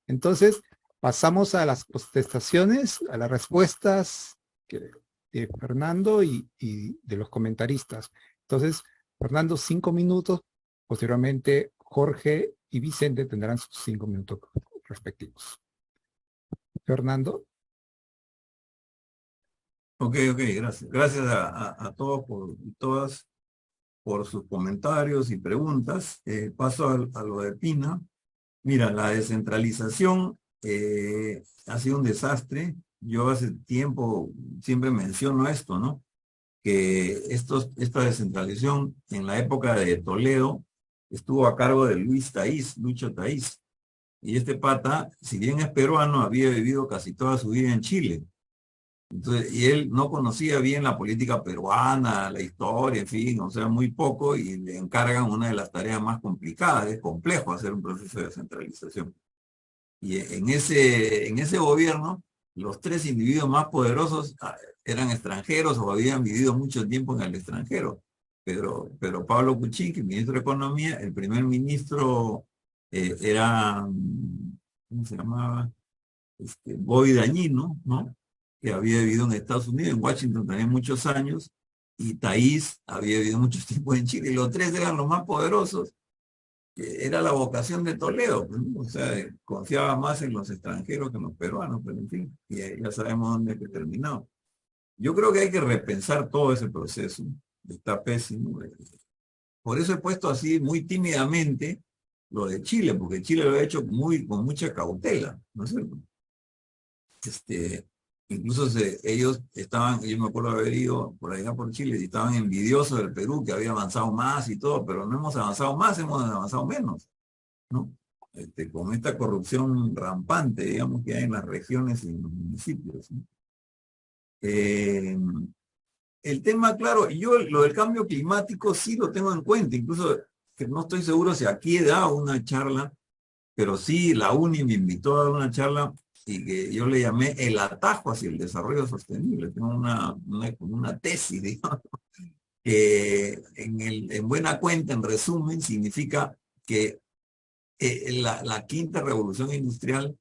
Entonces, pasamos a las contestaciones, a las respuestas de Fernando y de los comentaristas. Entonces, Fernando, 5 minutos. Posteriormente, Jorge y Vicente tendrán sus 5 minutos respectivos. Fernando. Ok, gracias. Gracias a todos y todas por sus comentarios y preguntas. Paso a lo de Pina. Mira, la descentralización ha sido un desastre. Yo hace tiempo siempre menciono esto, ¿no? Que esta descentralización en la época de Toledo estuvo a cargo de Lucho Taís. Y este pata, si bien es peruano, había vivido casi toda su vida en Chile. Entonces, y él no conocía bien la política peruana, la historia, en fin, o sea, muy poco, y le encargan una de las tareas más complicadas. Es complejo hacer un proceso de descentralización. Y en ese gobierno, los 3 individuos más poderosos eran extranjeros o habían vivido mucho tiempo en el extranjero. Pero Pablo Kuczynski, ministro de Economía, el primer ministro era, ¿cómo se llamaba? Bobby Dañino, ¿no? Que había vivido en Estados Unidos, en Washington también muchos años, y Taís había vivido mucho tiempo en Chile, y los 3 eran los más poderosos. Era la vocación de Toledo, ¿no? O sea, confiaba más en los extranjeros que en los peruanos, pero en fin, y ya sabemos dónde es que terminó. Yo creo que hay que repensar todo ese proceso, está pésimo. Por eso he puesto así muy tímidamente lo de Chile, porque Chile lo ha hecho con mucha cautela, ¿no es cierto? Incluso ellos estaban, yo me acuerdo de haber ido por allá por Chile y estaban envidiosos del Perú, que había avanzado más y todo, pero no hemos avanzado más, hemos avanzado menos, ¿no? Con esta corrupción rampante, digamos, que hay en las regiones y en los municipios, ¿no? El tema, claro, yo lo del cambio climático sí lo tengo en cuenta, incluso que no estoy seguro si aquí he dado una charla, pero sí la UNI me invitó a dar una charla y que yo le llamé el atajo hacia el desarrollo sostenible. Tengo una tesis, digamos, que en buena cuenta, en resumen, significa que la quinta revolución industrial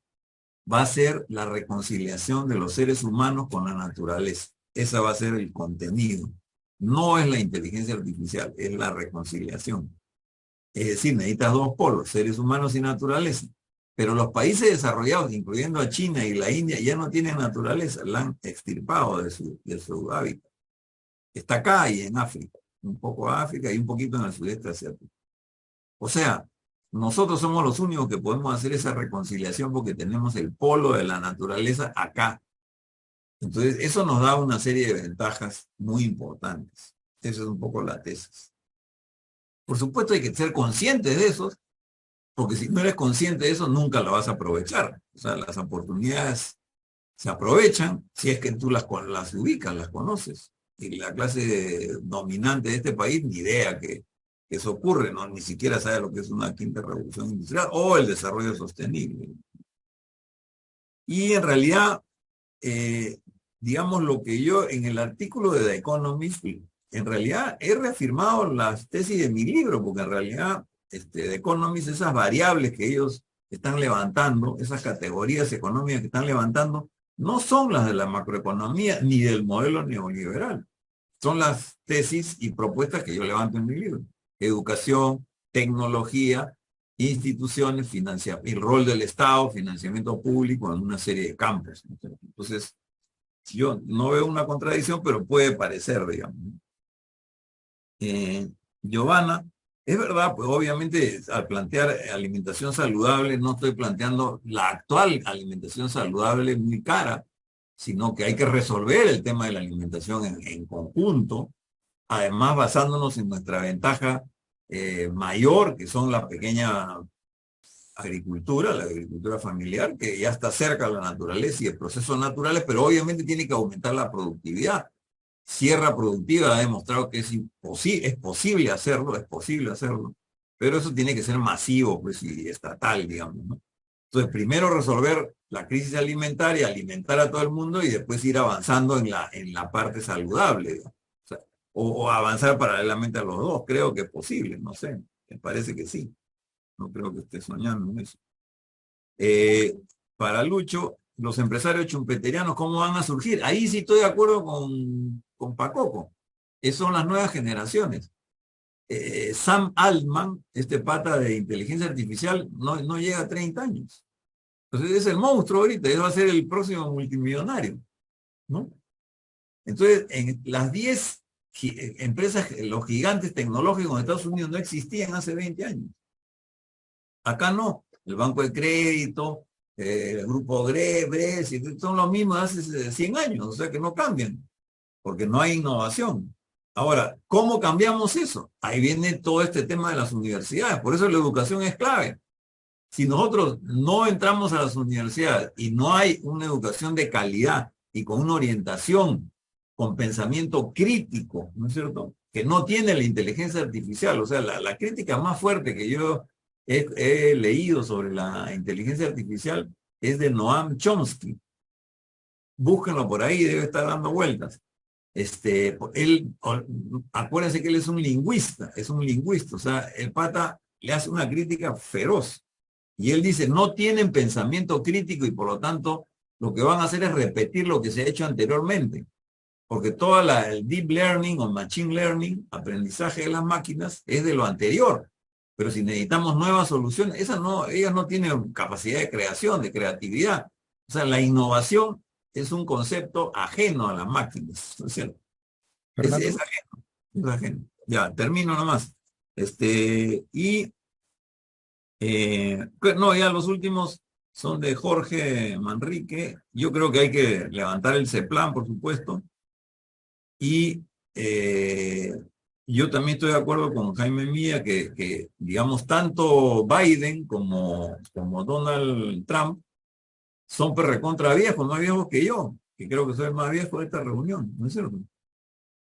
va a ser la reconciliación de los seres humanos con la naturaleza. Esa va a ser el contenido. No es la inteligencia artificial, es la reconciliación. Es decir, necesitas 2 polos, seres humanos y naturaleza. Pero los países desarrollados, incluyendo a China y la India, ya no tienen naturaleza, la han extirpado de su hábitat. Está acá y en África, un poco África y un poquito en el sudeste asiático. O sea, nosotros somos los únicos que podemos hacer esa reconciliación porque tenemos el polo de la naturaleza acá. Entonces, eso nos da una serie de ventajas muy importantes. Esa es un poco la tesis. Por supuesto, hay que ser conscientes de eso, porque si no eres consciente de eso, nunca lo vas a aprovechar. O sea, las oportunidades se aprovechan si es que tú las ubicas, las conoces. Y la clase dominante de este país, ni idea que eso ocurre, ¿no? Ni siquiera sabe lo que es una quinta revolución industrial o el desarrollo sostenible. Y en realidad, digamos, lo que yo en el artículo de The Economist, en realidad he reafirmado las tesis de mi libro, porque en realidad The Economist, esas variables que ellos están levantando, esas categorías económicas que están levantando, no son las de la macroeconomía ni del modelo neoliberal. Son las tesis y propuestas que yo levanto en mi libro. Educación, tecnología, instituciones, el rol del Estado, financiamiento público en una serie de campos. Entonces, yo no veo una contradicción, pero puede parecer, digamos. Giovanna, es verdad, pues obviamente al plantear alimentación saludable, no estoy planteando la actual alimentación saludable muy cara, sino que hay que resolver el tema de la alimentación en conjunto, además basándonos en nuestra ventaja mayor, que son la pequeña agricultura, la agricultura familiar, que ya está cerca de la naturaleza y de procesos naturales, pero obviamente tiene que aumentar la productividad. Sierra Productiva ha demostrado que es posible hacerlo, pero eso tiene que ser masivo, pues, y estatal, digamos, ¿no? Entonces, primero resolver la crisis alimentaria, alimentar a todo el mundo y después ir avanzando en la parte saludable, digamos. O avanzar paralelamente a los dos. Creo que es posible, no sé, me parece que sí. No creo que esté soñando en eso. Para Lucho, los empresarios chumpeterianos, ¿cómo van a surgir? Ahí sí estoy de acuerdo con Pacoco. Esas son las nuevas generaciones. Sam Altman, este pata de inteligencia artificial, no llega a 30 años. Entonces es el monstruo ahorita, él va a ser el próximo multimillonario, ¿no? Entonces, en las 10 empresas, los gigantes tecnológicos en Estados Unidos no existían hace 20 años. Acá no. El Banco de Crédito, el Grupo Bres, son los mismos de hace 100 años, o sea que no cambian, porque no hay innovación. Ahora, ¿cómo cambiamos eso? Ahí viene todo este tema de las universidades, por eso la educación es clave. Si nosotros no entramos a las universidades y no hay una educación de calidad y con una orientación, con pensamiento crítico, ¿no es cierto?, que no tiene la inteligencia artificial, o sea, la crítica más fuerte que yo he leído sobre la inteligencia artificial es de Noam Chomsky. Búsquenlo por ahí, debe estar dando vueltas. Acuérdense que él es un lingüista, o sea, el pata le hace una crítica feroz. Y él dice, no tienen pensamiento crítico y por lo tanto lo que van a hacer es repetir lo que se ha hecho anteriormente. Porque todo el deep learning o machine learning, aprendizaje de las máquinas, es de lo anterior. Pero si necesitamos nuevas soluciones, ellas no tienen capacidad de creación, de creatividad. O sea, la innovación es un concepto ajeno a las máquinas, ¿no es cierto? Es ajeno. Ya, termino nomás. Ya los últimos son de Jorge Manrique. Yo creo que hay que levantar el CEPLAN, por supuesto. Y yo también estoy de acuerdo con Jaime Mía que digamos, tanto Biden como Donald Trump son recontra viejos, más viejos que yo, que creo que soy el más viejo de esta reunión, ¿no es cierto?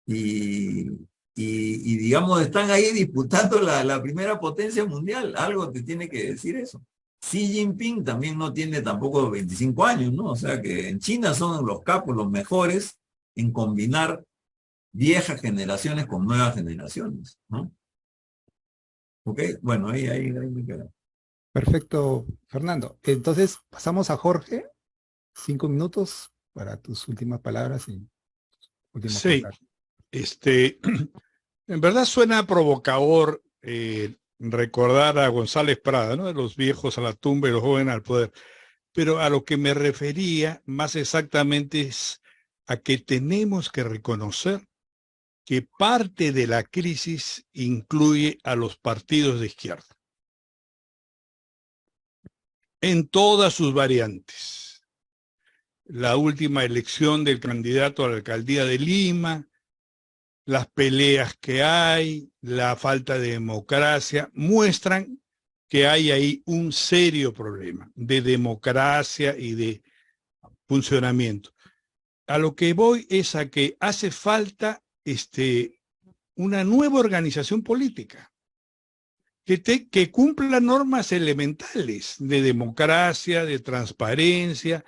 Y digamos, están ahí disputando la primera potencia mundial, algo te tiene que decir eso. Xi Jinping también no tiene tampoco 25 años, ¿no? O sea que en China son los capos, los mejores en combinar viejas generaciones con nuevas generaciones, ¿no? Ok, bueno, ahí me quedo. Perfecto, Fernando. Entonces, pasamos a Jorge. 5 minutos para tus últimas palabras y últimos sí, comentarios. En verdad suena provocador recordar a González Prada, ¿no? De los viejos a la tumba y los jóvenes al poder. Pero a lo que me refería más exactamente es a que tenemos que reconocer que parte de la crisis incluye a los partidos de izquierda, en todas sus variantes. La última elección del candidato a la alcaldía de Lima, las peleas que hay, la falta de democracia, muestran que hay ahí un serio problema de democracia y de funcionamiento. A lo que voy es a que hace falta una nueva organización política que cumpla normas elementales de democracia, de transparencia,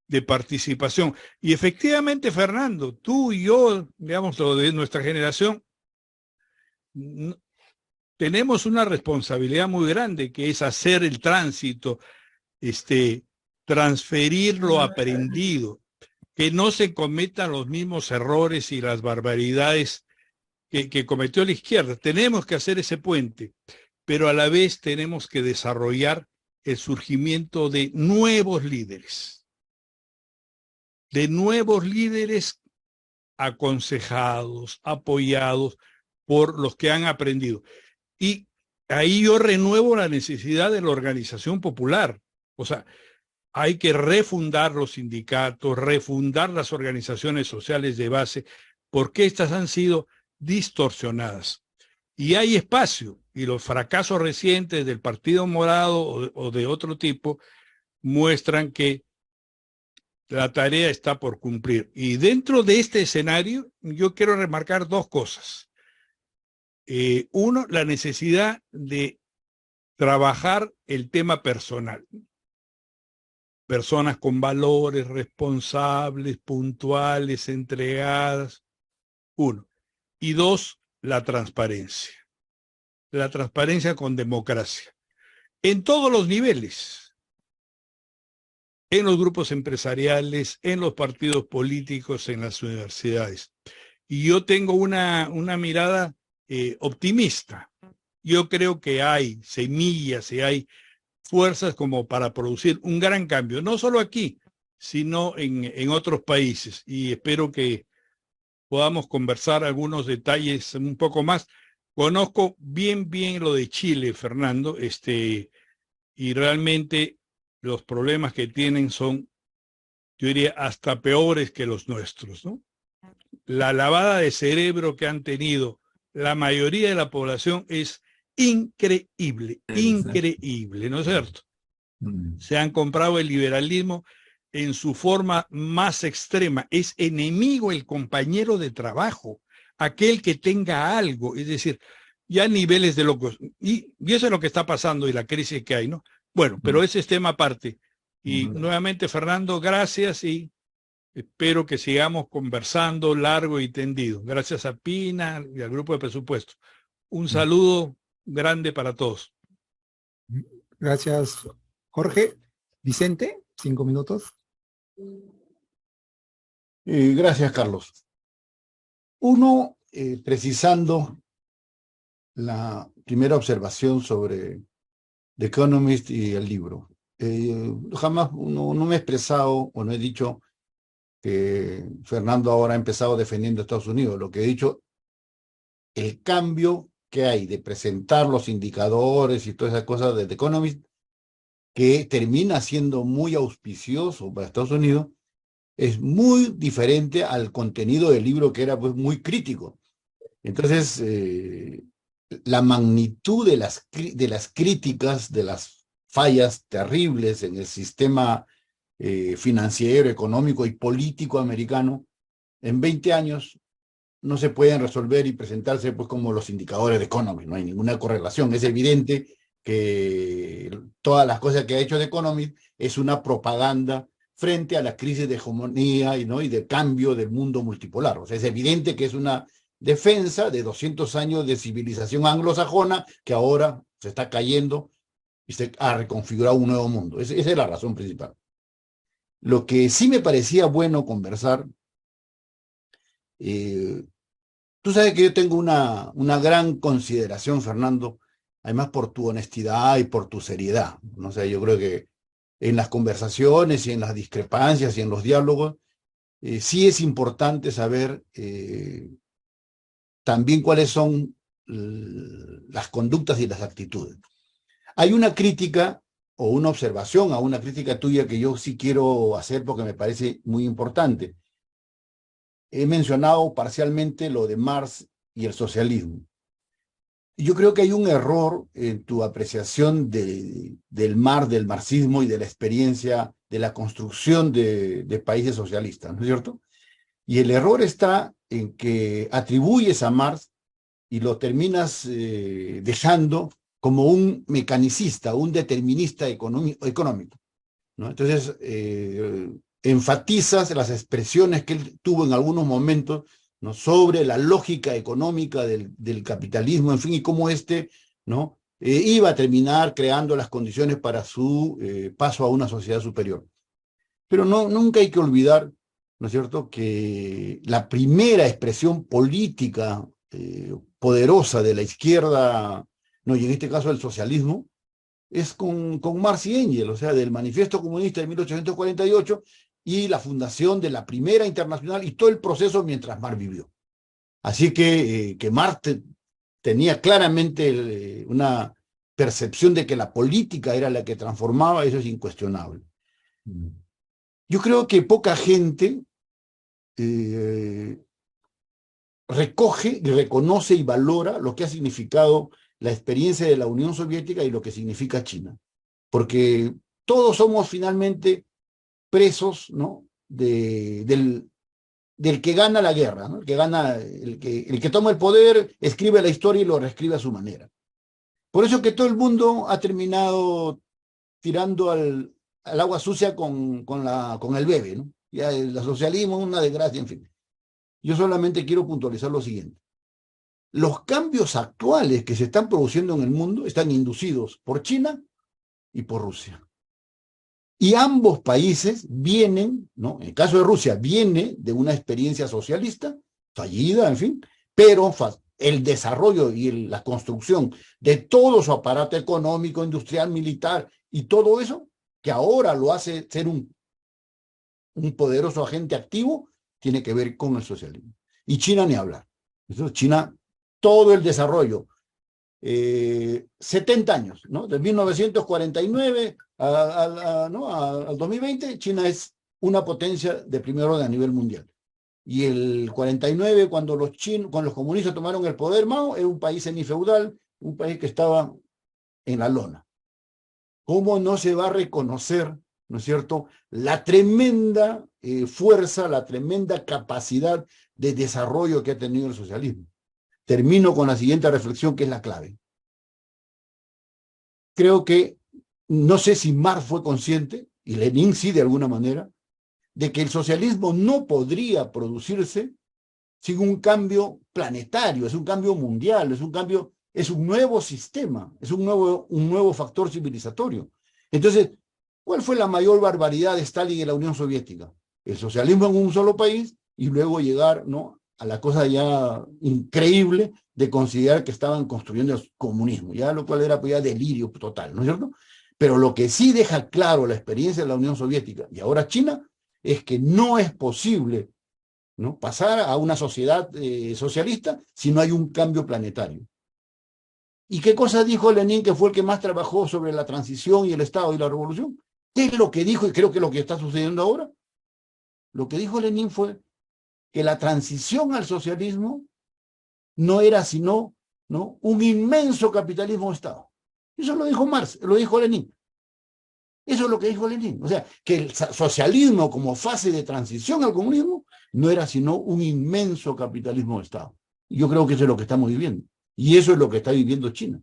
de participación. Y efectivamente, Fernando, tú y yo, digamos, lo de nuestra generación, tenemos una responsabilidad muy grande, que es hacer el tránsito, transferir lo aprendido, que no se cometan los mismos errores y las barbaridades que cometió la izquierda. Tenemos que hacer ese puente, pero a la vez tenemos que desarrollar el surgimiento de nuevos líderes aconsejados, apoyados por los que han aprendido. Y ahí yo renuevo la necesidad de la organización popular. O sea, hay que refundar los sindicatos, refundar las organizaciones sociales de base, porque estas han sido distorsionadas. Y hay espacio, y los fracasos recientes del Partido Morado o de otro tipo muestran que la tarea está por cumplir. Y dentro de este escenario, yo quiero remarcar dos cosas. Uno, la necesidad de trabajar el tema personal. Personas con valores, responsables, puntuales, entregadas. Uno. Y dos, la transparencia. La transparencia con democracia. En todos los niveles. En los grupos empresariales, en los partidos políticos, en las universidades. Y yo tengo una mirada optimista. Yo creo que hay semillas y hay fuerzas como para producir un gran cambio, no solo aquí, sino en otros países. Y espero que podamos conversar algunos detalles un poco más. Conozco bien lo de Chile, Fernando, y realmente los problemas que tienen son, yo diría, hasta peores que los nuestros, ¿no? La lavada de cerebro que han tenido la mayoría de la población es increíble, ¿no es cierto? Se han comprado el liberalismo en su forma más extrema. Es enemigo el compañero de trabajo, aquel que tenga algo, es decir, ya niveles de locos. Y eso es lo que está pasando y la crisis que hay, ¿no? Bueno, pero ese es tema aparte. Y nuevamente, Fernando, gracias y espero que sigamos conversando largo y tendido. Gracias a Pina y al grupo de presupuesto. Un saludo grande para todos. Gracias, Jorge. Vicente, 5 minutos. Gracias, Carlos. Uno, precisando la primera observación sobre The Economist y el libro. Jamás no me he expresado o no he dicho que Fernando ahora ha empezado defendiendo a Estados Unidos. Lo que he dicho, el cambio que hay de presentar los indicadores y todas esas cosas de The Economist, que termina siendo muy auspicioso para Estados Unidos, es muy diferente al contenido del libro, que era pues muy crítico. Entonces, la magnitud de las críticas, de las fallas terribles en el sistema financiero, económico y político americano, en 20 años no se pueden resolver y presentarse pues como los indicadores de Economist. No hay ninguna correlación. Es evidente que todas las cosas que ha hecho The Economist es una propaganda frente a la crisis de hegemonía y de cambio del mundo multipolar. O sea, es evidente que es una defensa de 200 años de civilización anglosajona que ahora se está cayendo y se ha reconfigurado un nuevo mundo. Esa es la razón principal. Lo que sí me parecía bueno conversar, tú sabes que yo tengo una gran consideración, Fernando, además por tu honestidad y por tu seriedad. No sé, yo creo que en las conversaciones y en las discrepancias y en los diálogos, sí es importante saber también cuáles son las conductas y las actitudes. Hay una crítica o una observación a una crítica tuya que yo sí quiero hacer porque me parece muy importante. He mencionado parcialmente lo de Marx y el socialismo. Yo creo que hay un error en tu apreciación del marxismo y de la experiencia de la construcción de países socialistas, ¿no es cierto? Y el error está en que atribuyes a Marx y lo terminas dejando como un mecanicista, un determinista económico, ¿no? Entonces, enfatizas las expresiones que él tuvo en algunos momentos, ¿no?, sobre la lógica económica del capitalismo, en fin, y cómo ¿no? Iba a terminar creando las condiciones para su paso a una sociedad superior. Pero nunca hay que olvidar, ¿no es cierto?, que la primera expresión política poderosa de la izquierda, no, y en este caso el socialismo, es con Marx y Engels, o sea, del Manifiesto Comunista de 1848 y la fundación de la Primera Internacional y todo el proceso mientras Marx vivió. Así que Marx tenía claramente una percepción de que la política era la que transformaba, eso es incuestionable. Yo creo que poca gente recoge y reconoce y valora lo que ha significado la experiencia de la Unión Soviética y lo que significa China. Porque todos somos finalmente presos, ¿no?, del que gana la guerra, ¿no? El que toma el poder, escribe la historia y lo reescribe a su manera. Por eso que todo el mundo ha terminado tirando al agua sucia con el bebé, ¿no? Ya el socialismo es una desgracia, en fin. Yo solamente quiero puntualizar lo siguiente. Los cambios actuales que se están produciendo en el mundo están inducidos por China y por Rusia. Y ambos países vienen, ¿no?, en el caso de Rusia, viene de una experiencia socialista, fallida, en fin, pero el desarrollo y la construcción de todo su aparato económico, industrial, militar y todo eso, que ahora lo hace ser un poderoso agente activo, tiene que ver con el socialismo. Y China ni hablar. Entonces, China, todo el desarrollo, 70 años, ¿no?, de 1949 al 2020, China es una potencia de primer orden a nivel mundial. Y el 49, cuando los comunistas tomaron el poder, Mao era un país semifeudal, un país que estaba en la lona. ¿Cómo no se va a reconocer, ¿no es cierto?, la tremenda fuerza, la tremenda capacidad de desarrollo que ha tenido el socialismo? Termino con la siguiente reflexión, que es la clave. Creo que, no sé si Marx fue consciente, y Lenin sí de alguna manera, de que el socialismo no podría producirse sin un cambio planetario, es un cambio mundial, es un nuevo sistema, es un nuevo factor civilizatorio. Entonces, ¿cuál fue la mayor barbaridad de Stalin y la Unión Soviética? El socialismo en un solo país y luego llegar, ¿no?, a la cosa ya increíble de considerar que estaban construyendo el comunismo, ya lo cual era pues ya delirio total, ¿no es cierto? Pero lo que sí deja claro la experiencia de la Unión Soviética y ahora China es que no es posible, ¿no?, pasar a una sociedad socialista si no hay un cambio planetario. ¿Y qué cosa dijo Lenin, que fue el que más trabajó sobre la transición y el Estado y la revolución? ¿Qué es lo que dijo? Y creo que es lo que está sucediendo ahora. Lo que dijo Lenin fue que la transición al socialismo no era sino, ¿no?, un inmenso capitalismo de Estado. Eso lo dijo Marx, lo dijo Lenin. Eso es lo que dijo Lenin. O sea, que el socialismo como fase de transición al comunismo no era sino un inmenso capitalismo de Estado. Y yo creo que eso es lo que estamos viviendo. Y eso es lo que está viviendo China.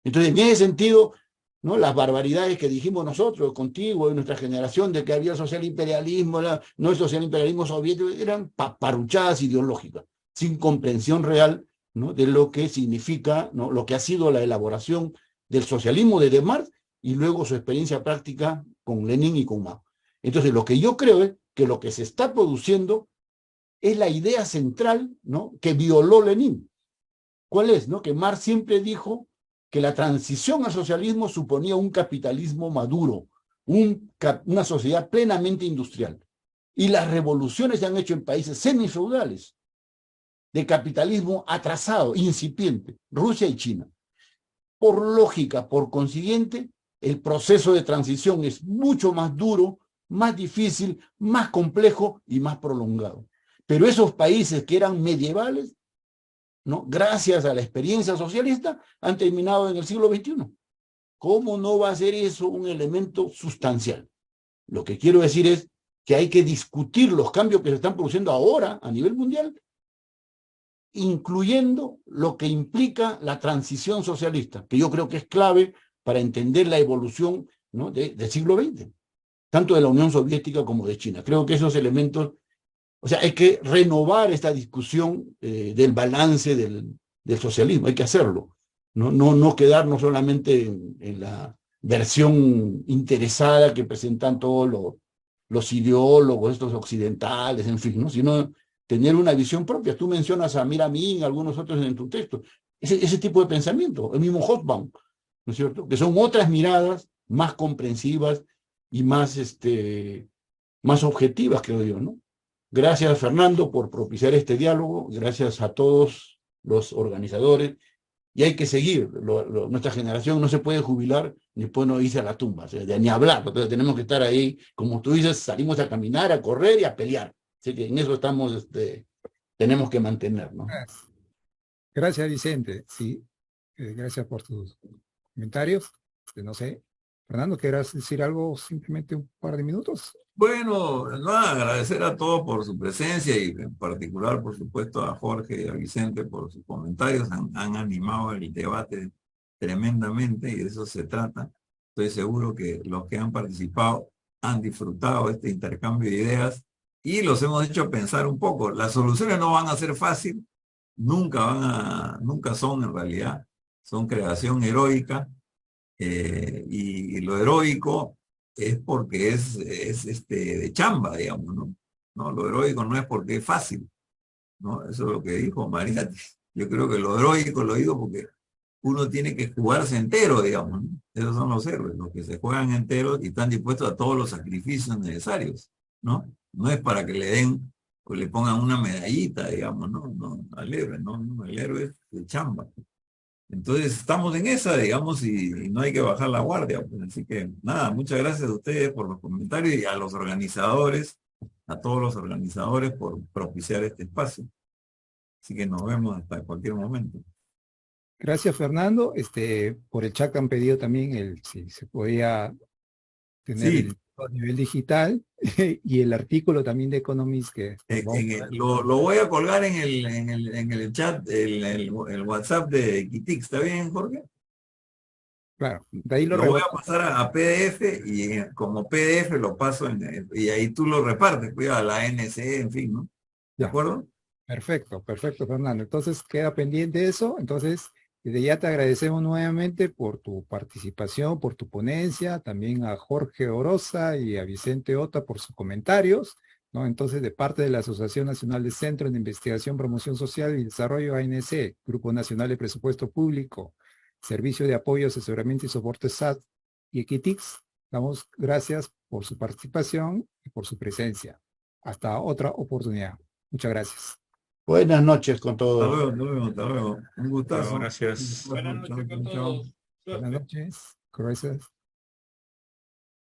Entonces, en ese sentido, ¿no?, las barbaridades que dijimos nosotros, contigo, en nuestra generación, de que había social imperialismo, no el social imperialismo soviético, eran paparuchadas ideológicas, sin comprensión real, ¿no?, de lo que significa, ¿no?, lo que ha sido la elaboración del socialismo desde Marx y luego su experiencia práctica con Lenin y con Mao. Entonces, lo que yo creo es que lo que se está produciendo es la idea central, ¿no?, que violó Lenin. ¿Cuál es? ¿No? Que Marx siempre dijo que la transición al socialismo suponía un capitalismo maduro, una sociedad plenamente industrial. Y las revoluciones se han hecho en países semifeudales, de capitalismo atrasado, incipiente, Rusia y China. Por lógica, por consiguiente, el proceso de transición es mucho más duro, más difícil, más complejo y más prolongado. Pero esos países que eran medievales, ¿no?, gracias a la experiencia socialista, han terminado en el siglo XXI. ¿Cómo no va a ser eso un elemento sustancial? Lo que quiero decir es que hay que discutir los cambios que se están produciendo ahora a nivel mundial, incluyendo lo que implica la transición socialista, que yo creo que es clave para entender la evolución, ¿no?, del siglo XX, tanto de la Unión Soviética como de China. Creo que esos elementos, o sea, hay que renovar esta discusión del balance del socialismo, hay que hacerlo, No quedarnos solamente en la versión interesada que presentan todos los ideólogos, estos occidentales, en fin, ¿no? Sino tener una visión propia. Tú mencionas a Miramin, algunos otros en tu texto. Ese tipo de pensamiento, el mismo Hobsbawm, ¿no es cierto? Que son otras miradas más comprensivas y más objetivas, creo yo, ¿no? Gracias, Fernando, por propiciar este diálogo. Gracias a todos los organizadores. Y hay que seguir. Nuestra generación no se puede jubilar ni puede no irse a la tumba, o sea, ni hablar. Entonces tenemos que estar ahí, como tú dices, salimos a caminar, a correr y a pelear. Así que en eso estamos, tenemos que mantenernos. Gracias, Vicente. Sí, gracias por tus comentarios. No sé, Fernando, ¿quieras decir algo simplemente un par de minutos? Bueno, nada, agradecer a todos por su presencia y en particular, por supuesto, a Jorge y a Vicente por sus comentarios. Han animado el debate tremendamente y de eso se trata. Estoy seguro que los que han participado han disfrutado este intercambio de ideas y los hemos hecho pensar un poco. Las soluciones no van a ser fáciles, nunca son en realidad, son creación heroica y lo heroico es porque es de chamba, digamos, ¿no? No, lo heroico no es porque es fácil, ¿no? Eso es lo que dijo María. Yo creo que lo heroico lo digo porque uno tiene que jugarse entero, digamos, ¿no? Esos son los héroes, los que se juegan enteros y están dispuestos a todos los sacrificios necesarios, ¿no? No es para que le den o le pongan una medallita, digamos, ¿no? No, al héroe, no, el héroe es de chamba. Entonces estamos en esa, digamos, y no hay que bajar la guardia. Pues. Así que nada, muchas gracias a ustedes por los comentarios y a los organizadores, a todos los organizadores por propiciar este espacio. Así que nos vemos hasta cualquier momento. Gracias, Fernando. Por el chat han pedido también si se podía tener Sí. el nivel digital y el artículo también de Economist que Lo voy a colgar en el chat, el WhatsApp de Equitix. ¿Está bien, Jorge? claro, de ahí Lo voy a pasar a PDF y como PDF lo paso y ahí tú lo repartes, cuida a la ANC, en fin, ¿no? ¿De Ya. acuerdo? Perfecto, Fernando. Entonces queda pendiente eso. Entonces, desde ya te agradecemos nuevamente por tu participación, por tu ponencia, también a Jorge Oroza y a Vicente Ota por sus comentarios, ¿no? Entonces, de parte de la Asociación Nacional de Centros de Investigación, Promoción Social y Desarrollo ANC, Grupo Nacional de Presupuesto Público, Servicio de Apoyo, Asesoramiento y Soporte SAT y Equitix, damos gracias por su participación y por su presencia. Hasta otra oportunidad. Muchas gracias. Buenas noches con Hasta todos. luego, hasta luego. Un gustazo. Gracias. Buenas noches con todos. Buenas noches. Gracias.